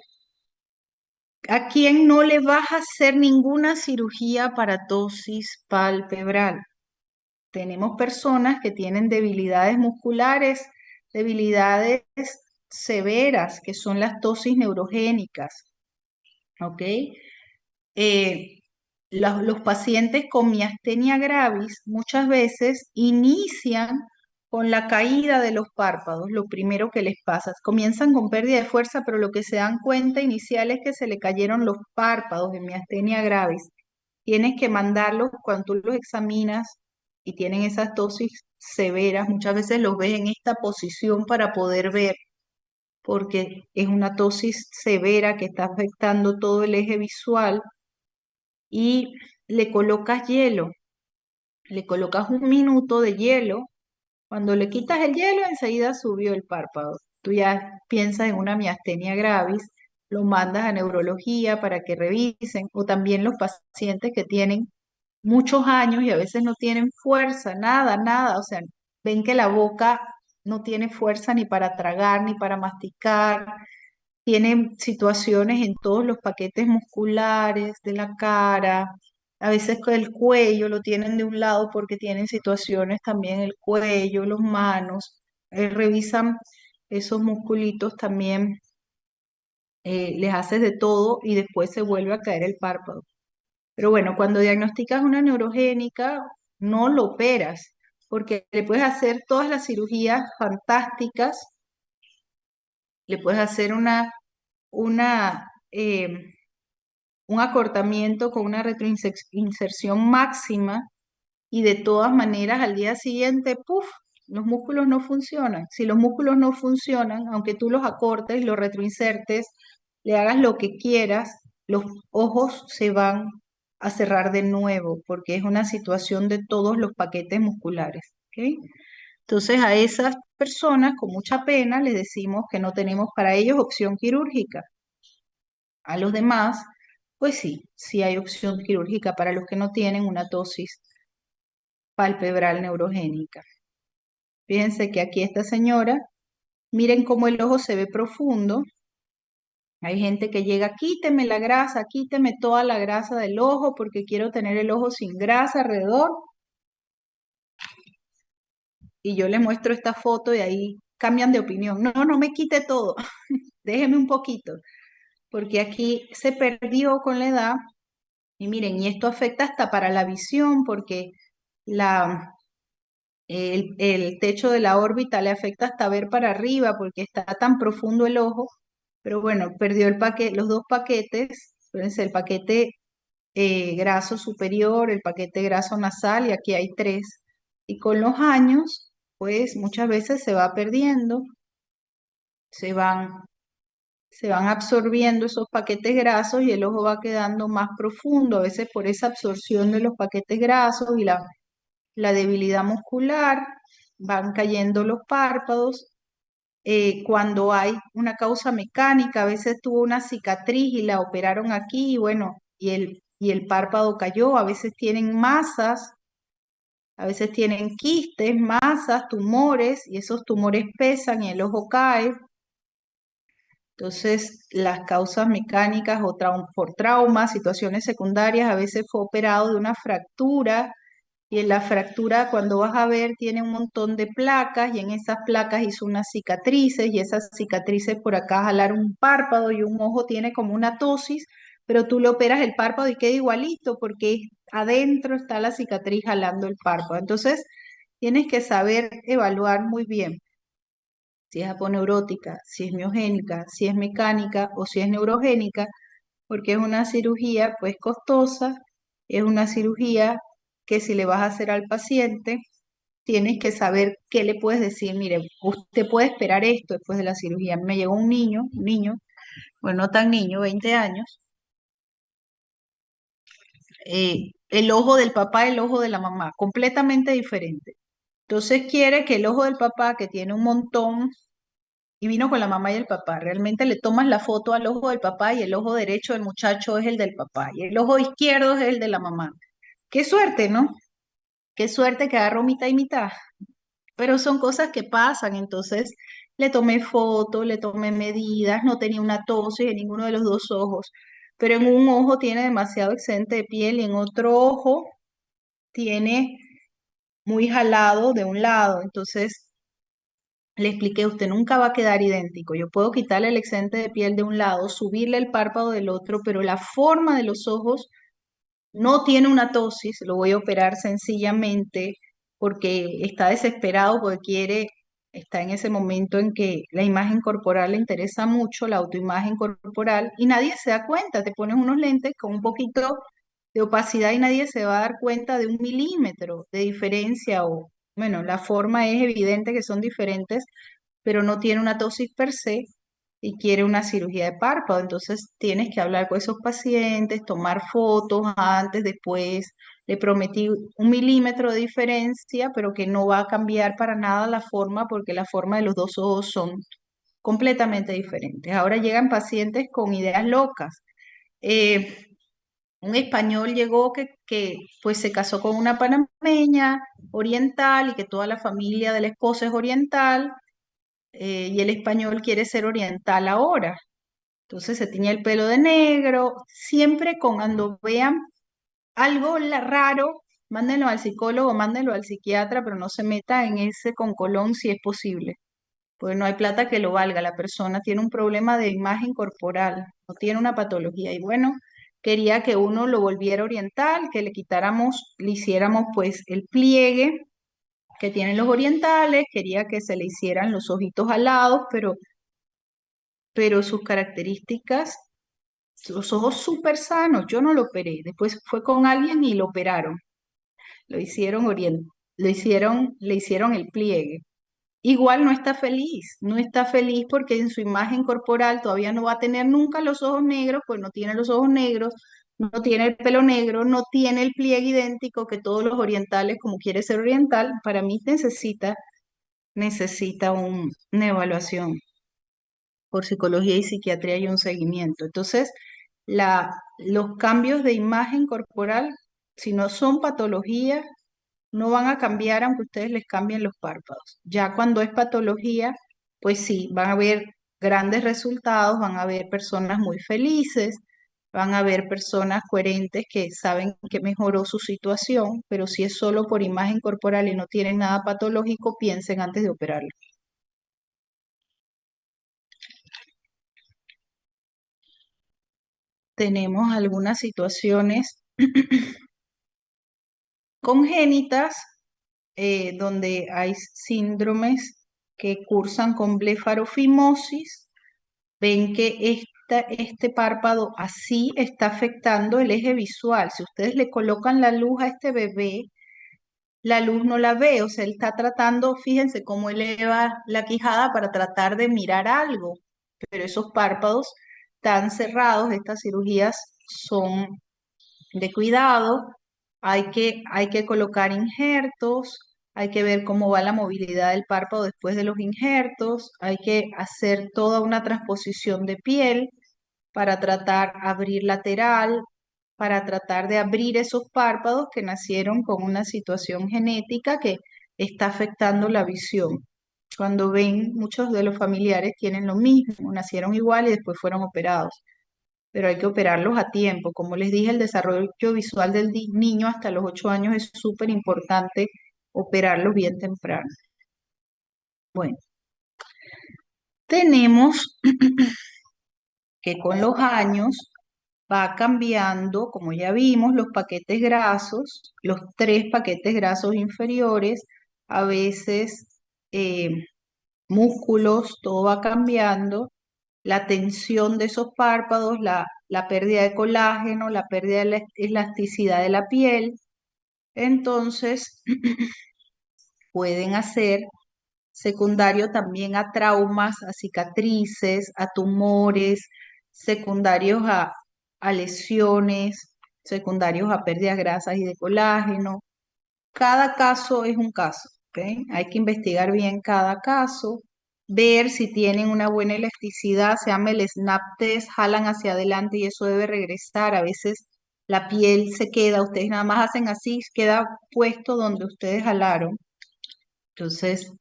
¿A quién no le vas a hacer ninguna cirugía para tosis palpebral? Tenemos personas que tienen debilidades musculares, debilidades severas, que son las tosis neurogénicas, ¿ok? Los pacientes con miastenia gravis muchas veces inician con la caída de los párpados, lo primero que les pasa. Comienzan con pérdida de fuerza, pero lo que se dan cuenta inicial es que se le cayeron los párpados de miastenia gravis. Tienes que mandarlos cuando tú los examinas y tienen esas tosis severas, muchas veces los ves en esta posición para poder ver, porque es una tosis severa que está afectando todo el eje visual y le colocas hielo, le colocas 1 minuto de hielo. Cuando le quitas el hielo, enseguida subió el párpado. Tú ya piensas en una miastenia gravis, lo mandas a neurología para que revisen, o también los pacientes que tienen muchos años y a veces no tienen fuerza, nada, nada, o sea, ven que la boca no tiene fuerza ni para tragar ni para masticar, tienen situaciones en todos los paquetes musculares de la cara, a veces con el cuello lo tienen de un lado porque tienen situaciones también el cuello, los manos, revisan esos musculitos también, les haces de todo y después se vuelve a caer el párpado. Pero bueno, cuando diagnosticas una neurogénica, no lo operas, porque le puedes hacer todas las cirugías fantásticas, le puedes hacer una, un acortamiento con una retroinserción máxima y de todas maneras al día siguiente, ¡puf!, los músculos no funcionan. Si los músculos no funcionan, aunque tú los acortes, los retroinsertes, le hagas lo que quieras, los ojos se van a cerrar de nuevo porque es una situación de todos los paquetes musculares. ¿Ok? Entonces a esas personas con mucha pena les decimos que no tenemos para ellos opción quirúrgica. A los demás, pues sí, sí hay opción quirúrgica para los que no tienen una tosis palpebral neurogénica. Fíjense que aquí esta señora, miren cómo el ojo se ve profundo. Hay gente que llega, quíteme la grasa, quíteme toda la grasa del ojo porque quiero tener el ojo sin grasa alrededor. Y yo les muestro esta foto y ahí cambian de opinión. No, no me quite todo, déjeme un poquito, porque aquí se perdió con la edad. Y miren, y esto afecta hasta para la visión porque la, el techo de la órbita le afecta hasta ver para arriba porque está tan profundo el ojo. Pero bueno, perdió el paquete, los dos paquetes, fíjense, el paquete graso superior, el paquete graso nasal, y aquí hay tres. Y con los años, pues muchas veces se va perdiendo, se van, se van absorbiendo esos paquetes grasos y el ojo va quedando más profundo, a veces por esa absorción de los paquetes grasos y la debilidad muscular, van cayendo los párpados. Cuando hay una causa mecánica, a veces tuvo una cicatriz y la operaron aquí, y bueno, y el párpado cayó, a veces tienen masas A veces tienen quistes, masas, tumores, y esos tumores pesan y el ojo cae. Entonces, las causas mecánicas o por trauma, situaciones secundarias, a veces fue operado de una fractura y en la fractura cuando vas a ver tiene un montón de placas y en esas placas hizo unas cicatrices y esas cicatrices por acá jalaron un párpado y un ojo tiene como una tosis, pero tú le operas el párpado y queda igualito porque adentro está la cicatriz jalando el párpado. Entonces, tienes que saber evaluar muy bien si es aponeurótica, si es miogénica, si es mecánica o si es neurogénica, porque es una cirugía pues costosa, es una cirugía que si le vas a hacer al paciente, tienes que saber qué le puedes decir, mire, usted puede esperar esto después de la cirugía. A mí me llegó un niño, bueno, no tan niño, 20 años, el ojo del papá y el ojo de la mamá, completamente diferente. Entonces quiere que el ojo del papá, que tiene un montón y vino con la mamá y el papá. Realmente le tomas la foto al ojo del papá y el ojo derecho del muchacho es el del papá y el ojo izquierdo es el de la mamá. Qué suerte, ¿no? Qué suerte que agarró mitad y mitad. Pero son cosas que pasan, entonces le tomé fotos, le tomé medidas, no tenía una tosis en ninguno de los dos ojos, pero en un ojo tiene demasiado excedente de piel y en otro ojo tiene muy jalado de un lado, entonces le expliqué, usted nunca va a quedar idéntico. Yo puedo quitarle el excedente de piel de un lado, subirle el párpado del otro, pero la forma de los ojos no tiene una tosis. Lo voy a operar sencillamente porque está desesperado, porque quiere, está en ese momento en que la imagen corporal le interesa mucho, la autoimagen corporal, y nadie se da cuenta. Te pones unos lentes con un poquito de opacidad y nadie se va a dar cuenta de un milímetro de diferencia o, bueno, la forma es evidente que son diferentes, pero no tiene una tosis per se y quiere una cirugía de párpado. Entonces tienes que hablar con esos pacientes, tomar fotos antes, después. Le prometí 1 milímetro de diferencia, pero que no va a cambiar para nada la forma porque la forma de los dos ojos son completamente diferentes. Ahora llegan pacientes con ideas locas. Eh, un español llegó que pues se casó con una panameña oriental y que toda la familia de la esposa es oriental, y el español quiere ser oriental ahora. Entonces se tiñe el pelo de negro, siempre cuando vean algo raro, mándenlo al psicólogo, mándenlo al psiquiatra, pero no se meta en ese con Colón si es posible, pues no hay plata que lo valga. La persona tiene un problema de imagen corporal, no tiene una patología. Y bueno, quería que uno lo volviera oriental, que le quitáramos, le hiciéramos pues el pliegue que tienen los orientales, quería que se le hicieran los ojitos alados, pero sus características, los ojos súper sanos, yo no lo operé, después fue con alguien y lo operaron, lo hicieron le hicieron el pliegue. Igual no está feliz, no está feliz porque en su imagen corporal todavía no va a tener nunca los ojos negros, pues no tiene los ojos negros, no tiene el pelo negro, no tiene el pliegue idéntico que todos los orientales, como quiere ser oriental, para mí necesita una evaluación por psicología y psiquiatría y un seguimiento. Entonces, los cambios de imagen corporal, si no son patologías, no van a cambiar aunque ustedes les cambien los párpados. Ya cuando es patología, pues sí, van a haber grandes resultados, van a haber personas muy felices, van a haber personas coherentes que saben que mejoró su situación, pero si es solo por imagen corporal y no tienen nada patológico, piensen antes de operarlo. Tenemos algunas situaciones congénitas, donde hay síndromes que cursan con blefarofimosis. Ven que este párpado así está afectando el eje visual. Si ustedes le colocan la luz a este bebé, la luz no la ve, o sea, él está tratando, fíjense cómo eleva la quijada para tratar de mirar algo, pero esos párpados están cerrados. Estas cirugías son de cuidado, hay que colocar injertos, hay que ver cómo va la movilidad del párpado después de los injertos, hay que hacer toda una transposición de piel para tratar abrir lateral, para tratar de abrir esos párpados que nacieron con una situación genética que está afectando la visión. Cuando ven, muchos de los familiares tienen lo mismo, nacieron igual y después fueron operados, pero hay que operarlos a tiempo. Como les dije, el desarrollo visual del niño hasta los 8 años es súper importante operarlos bien temprano. Bueno, tenemos que con los años va cambiando, como ya vimos, los paquetes grasos, los 3 paquetes grasos inferiores, a veces eh, músculos, todo va cambiando, la tensión de esos párpados, la pérdida de colágeno, la pérdida de la elasticidad de la piel. Entonces, pueden hacer secundario también a traumas, a cicatrices, a tumores, secundarios a lesiones, secundarios a pérdidas grasas y de colágeno. Cada caso es un caso, ¿ok? Hay que investigar bien cada caso, ver si tienen una buena elasticidad, se llama el snap test, jalan hacia adelante y eso debe regresar. A veces la piel se queda, ustedes nada más hacen así, queda puesto donde ustedes jalaron. Entonces,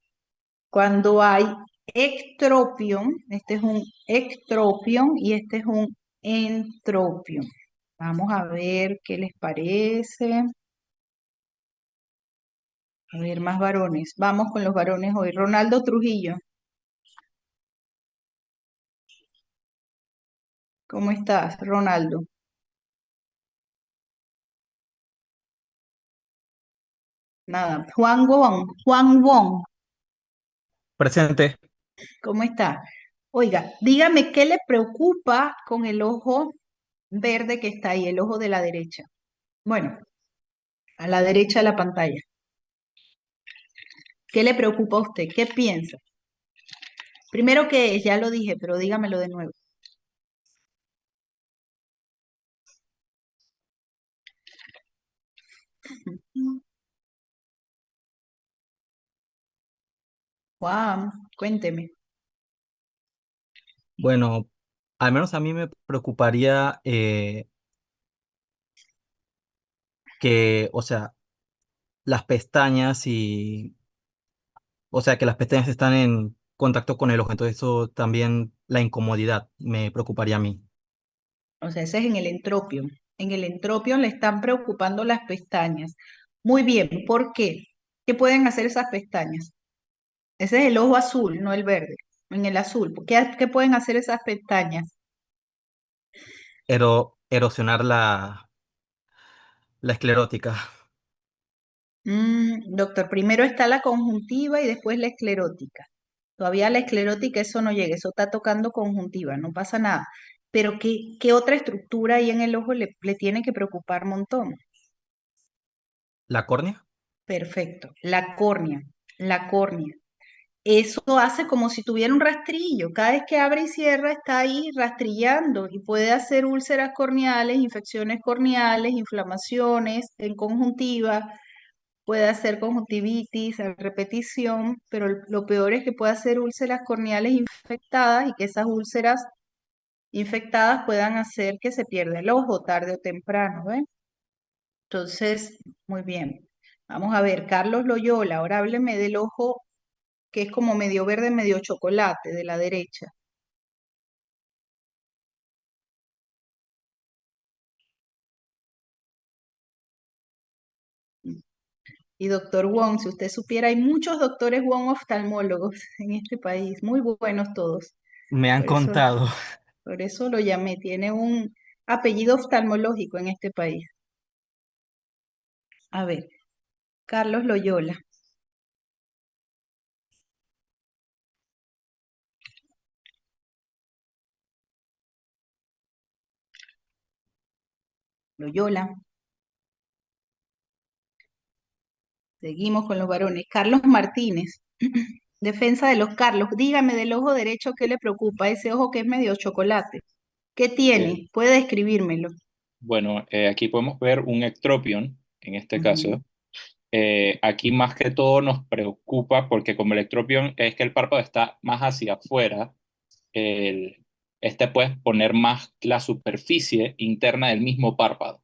cuando hay ectropion, este es un ectropion y este es un entropion. Vamos a ver qué les parece. A ver, más varones. Vamos con los varones hoy. Ronaldo Trujillo, ¿cómo estás, Ronaldo? Nada. Juan Wong, Presente. ¿cómo está? Oiga, dígame, ¿qué le preocupa con el ojo verde que está ahí, el ojo de la derecha? Bueno, a la derecha de la pantalla. ¿Qué le preocupa a usted? ¿Qué piensa? Primero, ¿qué es? Ya lo dije, pero dígamelo de nuevo. Juan, cuénteme. Bueno, al menos a mí me preocuparía que, o sea, las pestañas o sea, que las pestañas están en contacto con el ojo, entonces eso también, la incomodidad me preocuparía a mí. O sea, ese es en el entropion. En el entropion le están preocupando las pestañas. Muy bien, ¿por qué? ¿Qué pueden hacer esas pestañas? Ese es el ojo azul, no el verde. En el azul, ¿qué pueden hacer esas pestañas? Erosionar la esclerótica. Doctor, primero está la conjuntiva y después la esclerótica. Todavía la esclerótica, eso no llega, eso está tocando conjuntiva, no pasa nada. Pero ¿qué otra estructura ahí en el ojo le tiene que preocupar un montón? ¿La córnea? Perfecto, la córnea, la córnea. Eso hace como si tuviera un rastrillo. Cada vez que abre y cierra está ahí rastrillando y puede hacer úlceras corneales, infecciones corneales, inflamaciones en conjuntiva, puede hacer conjuntivitis a repetición, pero lo peor es que puede hacer úlceras corneales infectadas y que esas úlceras infectadas puedan hacer que se pierda el ojo tarde o temprano, ¿ven? Entonces, muy bien. Vamos a ver, Carlos Loyola, ahora hábleme del ojo que es como medio verde, medio chocolate, de la derecha. Y doctor Wong, si usted supiera, hay muchos doctores Wong oftalmólogos en este país, muy buenos todos. Me han Por eso, contado. por eso lo llamé, tiene un apellido oftalmológico en este país. A ver, Carlos Loyola. Loyola. Seguimos con los varones. Carlos Martínez. Defensa de los Carlos. Dígame del ojo derecho, ¿qué le preocupa? Ese ojo que es medio chocolate. ¿Qué Eh, tiene? Puede describírmelo. bueno, aquí podemos ver un ectropion, en este Ujú. caso. Aquí más que todo nos preocupa porque como el ectropion es que el párpado está más hacia afuera, el, este puede poner más la superficie interna del mismo párpado.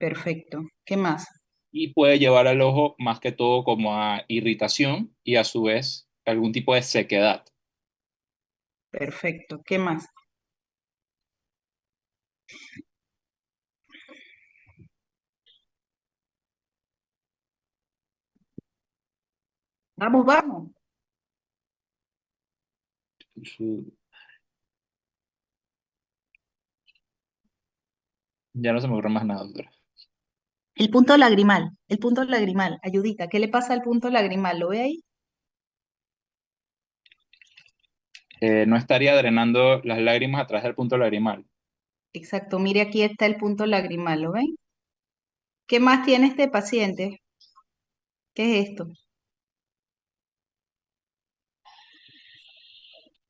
Perfecto. ¿Qué más? y puede llevar al ojo más que todo como a irritación y a su vez algún tipo de sequedad. Perfecto. ¿Qué más? Vamos, vamos. Ya no se me ocurre más nada, doctora. El punto lagrimal, ayudita, ¿qué le pasa al punto lagrimal? ¿Lo ve ahí? No estaría drenando las lágrimas a través del punto lagrimal. Exacto, mire aquí está el punto lagrimal, ¿lo ven? ¿Qué más tiene este paciente? ¿Qué es esto?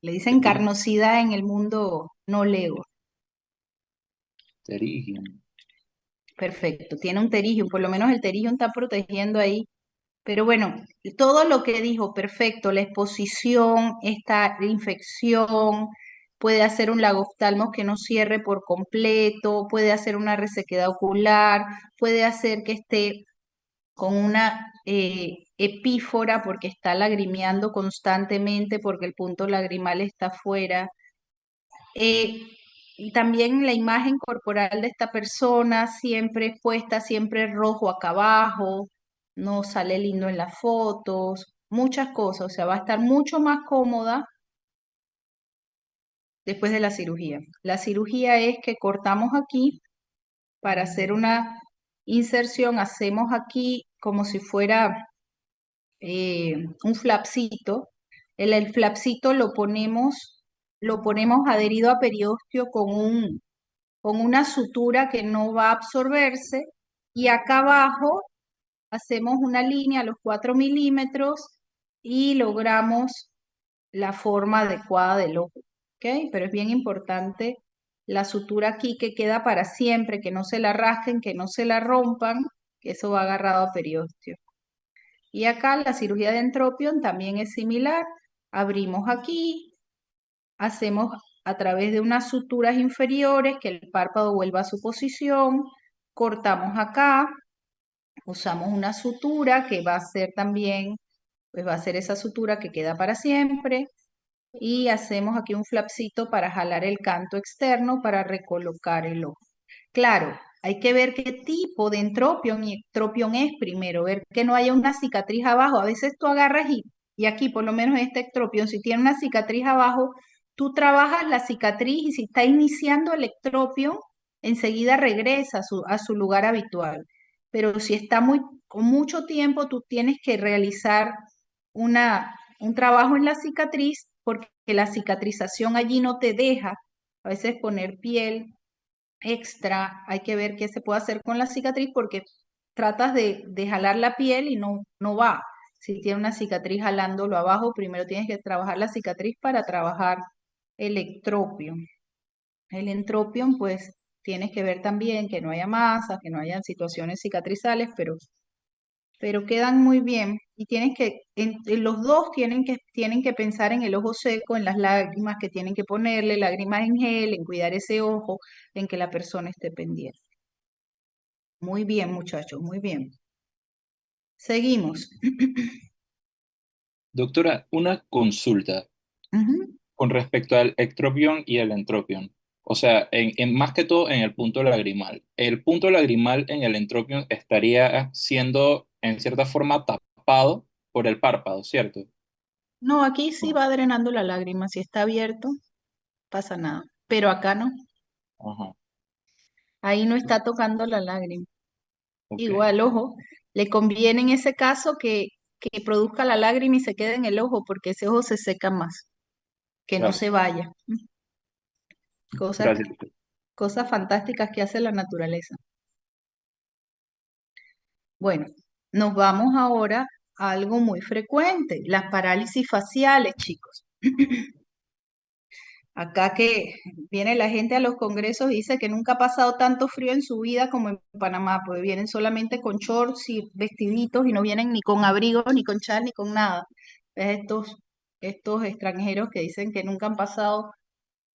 Le dicen Pterigio. carnosidad en el mundo no lego. Pterigio. Perfecto, tiene un pterigium, por lo menos el pterigium está protegiendo ahí. Pero bueno, todo lo que dijo, perfecto, la exposición, esta infección, puede hacer un lagoftalmos que no cierre por completo, puede hacer una resequedad ocular, puede hacer que esté con una epífora porque está lagrimeando constantemente porque el punto lagrimal está afuera. Eh, y también la imagen corporal de esta persona siempre expuesta, siempre rojo acá abajo, no sale lindo en las fotos, muchas cosas, o sea, va a estar mucho más cómoda después de la cirugía. La cirugía es que cortamos aquí para hacer una inserción, hacemos aquí como si fuera un flapcito. El flapcito lo ponemos adherido a periósteo con una sutura que no va a absorberse y acá abajo hacemos una línea a los 4 milímetros y logramos la forma adecuada del ojo, ¿ok? Pero es bien importante la sutura aquí que queda para siempre, que no se la rasquen, que no se la rompan, que eso va agarrado a periósteo. Y acá la cirugía de entropion también es similar. Abrimos aquí, hacemos a través de unas suturas inferiores que el párpado vuelva a su posición, cortamos acá, usamos una sutura que va a ser también, pues va a ser esa sutura que queda para siempre y hacemos aquí un flapcito para jalar el canto externo para recolocar el ojo. Claro, hay que ver qué tipo de entropión y ectropión es primero, ver que no haya una cicatriz abajo. A veces tú agarras y aquí, por lo menos este ectropión, si tiene una cicatriz abajo, tú trabajas la cicatriz y si está iniciando el ectropión, enseguida regresa a su lugar habitual. Pero si está con mucho tiempo, tú tienes que realizar un trabajo en la cicatriz porque la cicatrización allí no te deja a veces poner piel extra, hay que ver qué se puede hacer con la cicatriz porque tratas de jalar la piel y no va. Si tiene una cicatriz jalándolo abajo, primero tienes que trabajar la cicatriz para trabajar el ectropion. El entropion, pues tienes que ver también que no haya masas, que no haya situaciones cicatrizales, pero quedan muy bien. Y tienes que, en los dos tienen que pensar en el ojo seco, en las lágrimas que tienen que ponerle, lágrimas en gel, en cuidar ese ojo, en que la persona esté pendiente. Muy bien, muchachos, muy bien. Seguimos. Doctora, una consulta Ujú. con respecto al ectropión y el entropión. O sea, más que todo en el punto lagrimal. El punto lagrimal en el entropión estaría siendo en cierta forma tapado por el párpado, ¿cierto? No, aquí sí va drenando la lágrima. Si está abierto, pasa nada. Pero acá no. Ajá, Ahí no está tocando la lágrima. ok, Igual, ojo, le conviene en ese caso que produzca la lágrima y se quede en el ojo, porque ese ojo se seca más, que no claro. se vaya. Cosas, Gracias, doctor. cosas fantásticas que hace la naturaleza. Bueno, nos vamos ahora a algo muy frecuente, las parálisis faciales, chicos. Acá que viene la gente a los congresos y dice que nunca ha pasado tanto frío en su vida como en Panamá, pues vienen solamente con shorts y vestiditos y no vienen ni con abrigos, ni con chal, ni con nada. Es estos extranjeros que dicen que nunca han pasado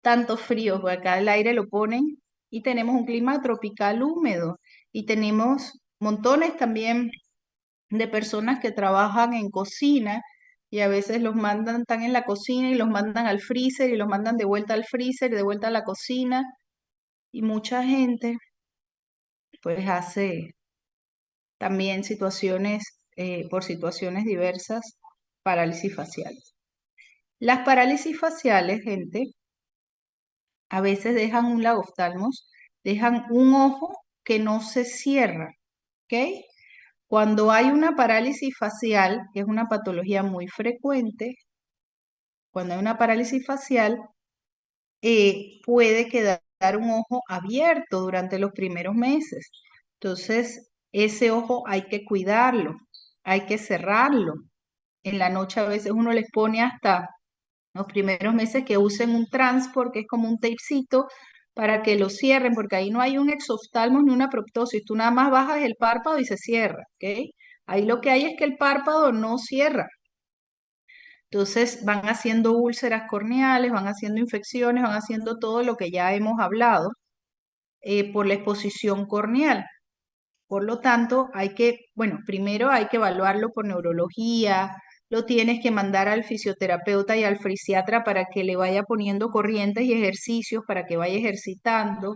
tanto frío, pues acá el aire lo ponen y tenemos un clima tropical húmedo. Y tenemos montones también de personas que trabajan en cocina y a veces los mandan, están en la cocina y los mandan al freezer y los mandan de vuelta al freezer y de vuelta a la cocina. Y mucha gente pues hace también por situaciones diversas, parálisis faciales. Las parálisis faciales, gente, a veces dejan un lagoftalmos, dejan un ojo que no se cierra, ¿ok? Cuando hay una parálisis facial, que es una patología muy frecuente, cuando hay una parálisis facial, puede quedar un ojo abierto durante los primeros meses. Entonces, ese ojo hay que cuidarlo, hay que cerrarlo. En la noche a veces uno les pone hasta los primeros meses que usen un transport, que es como un tapecito, para que lo cierren, porque ahí no hay un exoftalmos ni una proptosis. Tú nada más bajas el párpado y se cierra, ¿ok? Ahí lo que hay es que el párpado no cierra. Entonces van haciendo úlceras corneales, van haciendo infecciones, van haciendo todo lo que ya hemos hablado por la exposición corneal. Por lo tanto, bueno, primero hay que evaluarlo por neurología, lo tienes que mandar al fisioterapeuta y al fisiatra para que le vaya poniendo corrientes y ejercicios para que vaya ejercitando.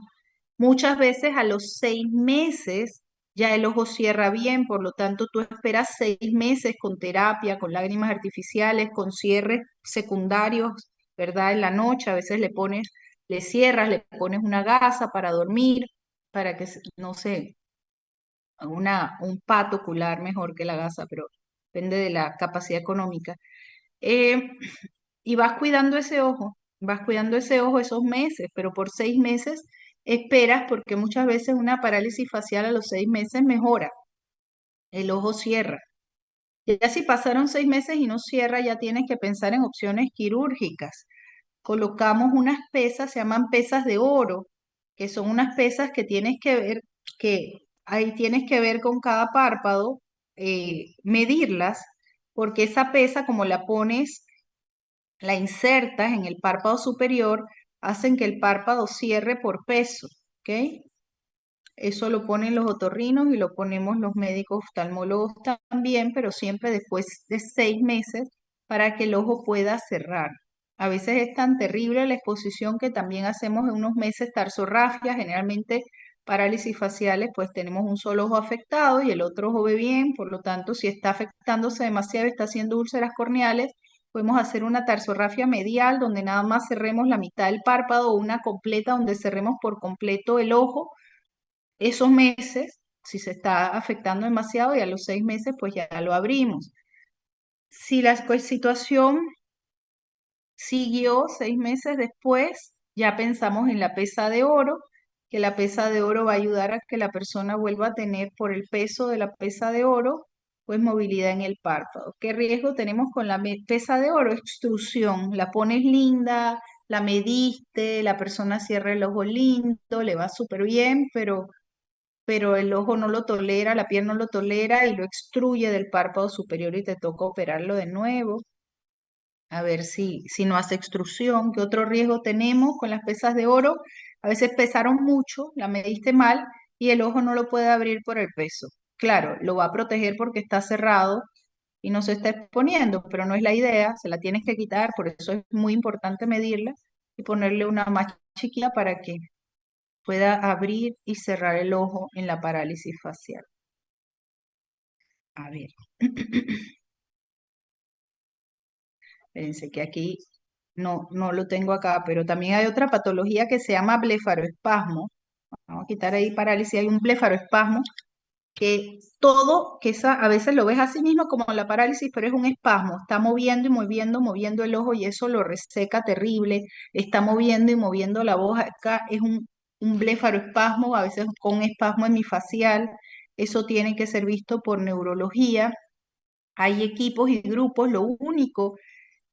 Muchas veces a los 6 meses ya el ojo cierra bien, por lo tanto tú esperas 6 meses con terapia, con lágrimas artificiales, con cierres secundarios, ¿verdad? En la noche a veces le cierras, le pones una gasa para dormir, para que no se un pato ocular mejor que la gasa, pero depende de la capacidad económica. Eh, y vas cuidando ese ojo esos meses, pero por 6 meses esperas porque muchas veces una parálisis facial a los 6 meses mejora, el ojo cierra. Ya si pasaron 6 meses y no cierra, ya tienes que pensar en opciones quirúrgicas. Colocamos unas pesas, se llaman pesas de oro, que son unas pesas que tienes que ver, que ahí tienes que ver con cada párpado, medirlas, porque esa pesa, como la pones, la insertas en el párpado superior, hacen que el párpado cierre por peso, ¿ok? Eso lo ponen los otorrinos y lo ponemos los médicos oftalmólogos también, pero siempre después de 6 meses para que el ojo pueda cerrar. A veces es tan terrible la exposición que también hacemos en unos meses tarsorrafia, generalmente parálisis faciales, pues tenemos un solo ojo afectado y el otro ojo ve bien, por lo tanto, si está afectándose demasiado, está haciendo úlceras corneales, podemos hacer una tarsorrafia medial donde nada más cerremos la mitad del párpado o una completa donde cerremos por completo el ojo esos meses, si se está afectando demasiado, y a los 6 meses, pues ya lo abrimos. Si la situación siguió 6 meses después, ya pensamos en la pesa de oro, que la pesa de oro va a ayudar a que la persona vuelva a tener por el peso de la pesa de oro, pues movilidad en el párpado. ¿Qué riesgo tenemos con la pesa de oro? Extrusión. La pones linda, la mediste, la persona cierra el ojo lindo, le va súper bien, pero el ojo no lo tolera, la piel no lo tolera y lo extruye del párpado superior y te toca operarlo de nuevo. A ver si no hace extrusión. ¿Qué otro riesgo tenemos con las pesas de oro? A veces pesaron mucho, la mediste mal y el ojo no lo puede abrir por el peso. Claro, lo va a proteger porque está cerrado y no se está exponiendo, pero no es la idea, se la tienes que quitar, por eso es muy importante medirla y ponerle una más chiquita para que pueda abrir y cerrar el ojo en la parálisis facial. A ver. Espérense que aquí no lo tengo acá, pero también hay otra patología que se llama blefaroespasmo. Vamos a quitar ahí parálisis, hay un blefaroespasmo que esa, a veces lo ves así mismo como la parálisis, pero es un espasmo, está moviendo y moviendo el ojo y eso lo reseca terrible, está moviendo y moviendo la voz acá, es un blefaroespasmo, a veces con espasmo hemifacial, eso tiene que ser visto por neurología. Hay equipos y grupos, lo único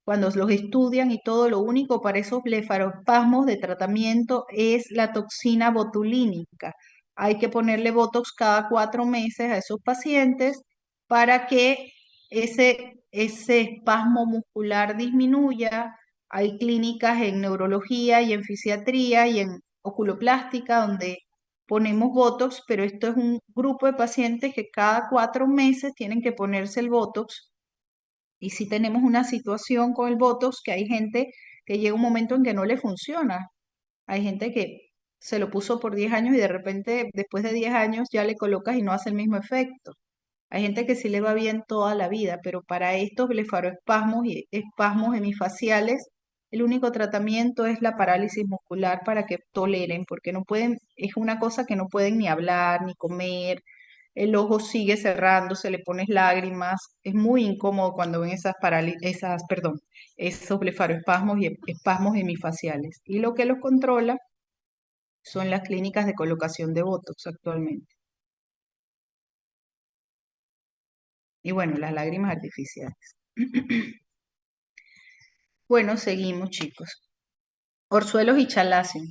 cuando los estudian y todo, lo único para esos blefarospasmos de tratamiento es la toxina botulínica. Hay que ponerle Botox cada 4 meses a esos pacientes para que ese espasmo muscular disminuya. Hay clínicas en neurología y en fisiatría y en oculoplástica donde ponemos Botox, pero esto es un grupo de pacientes que cada 4 meses tienen que ponerse el Botox. Y si tenemos una situación con el Botox, que hay gente que llega un momento en que no le funciona. Hay gente que se lo puso por 10 años y de repente después de 10 años ya le colocas y no hace el mismo efecto. Hay gente que sí le va bien toda la vida, pero para estos blefaroespasmos y espasmos hemifaciales, el único tratamiento es la parálisis muscular para que toleren, porque no pueden, es una cosa que no pueden ni hablar, ni comer, el ojo sigue cerrándose, le pones lágrimas, es muy incómodo cuando ven esos blefaroespasmos y espasmos hemifaciales. Y lo que los controla son las clínicas de colocación de Botox actualmente. Y bueno, las lágrimas artificiales. Bueno, seguimos, chicos. Orzuelos y chalazion.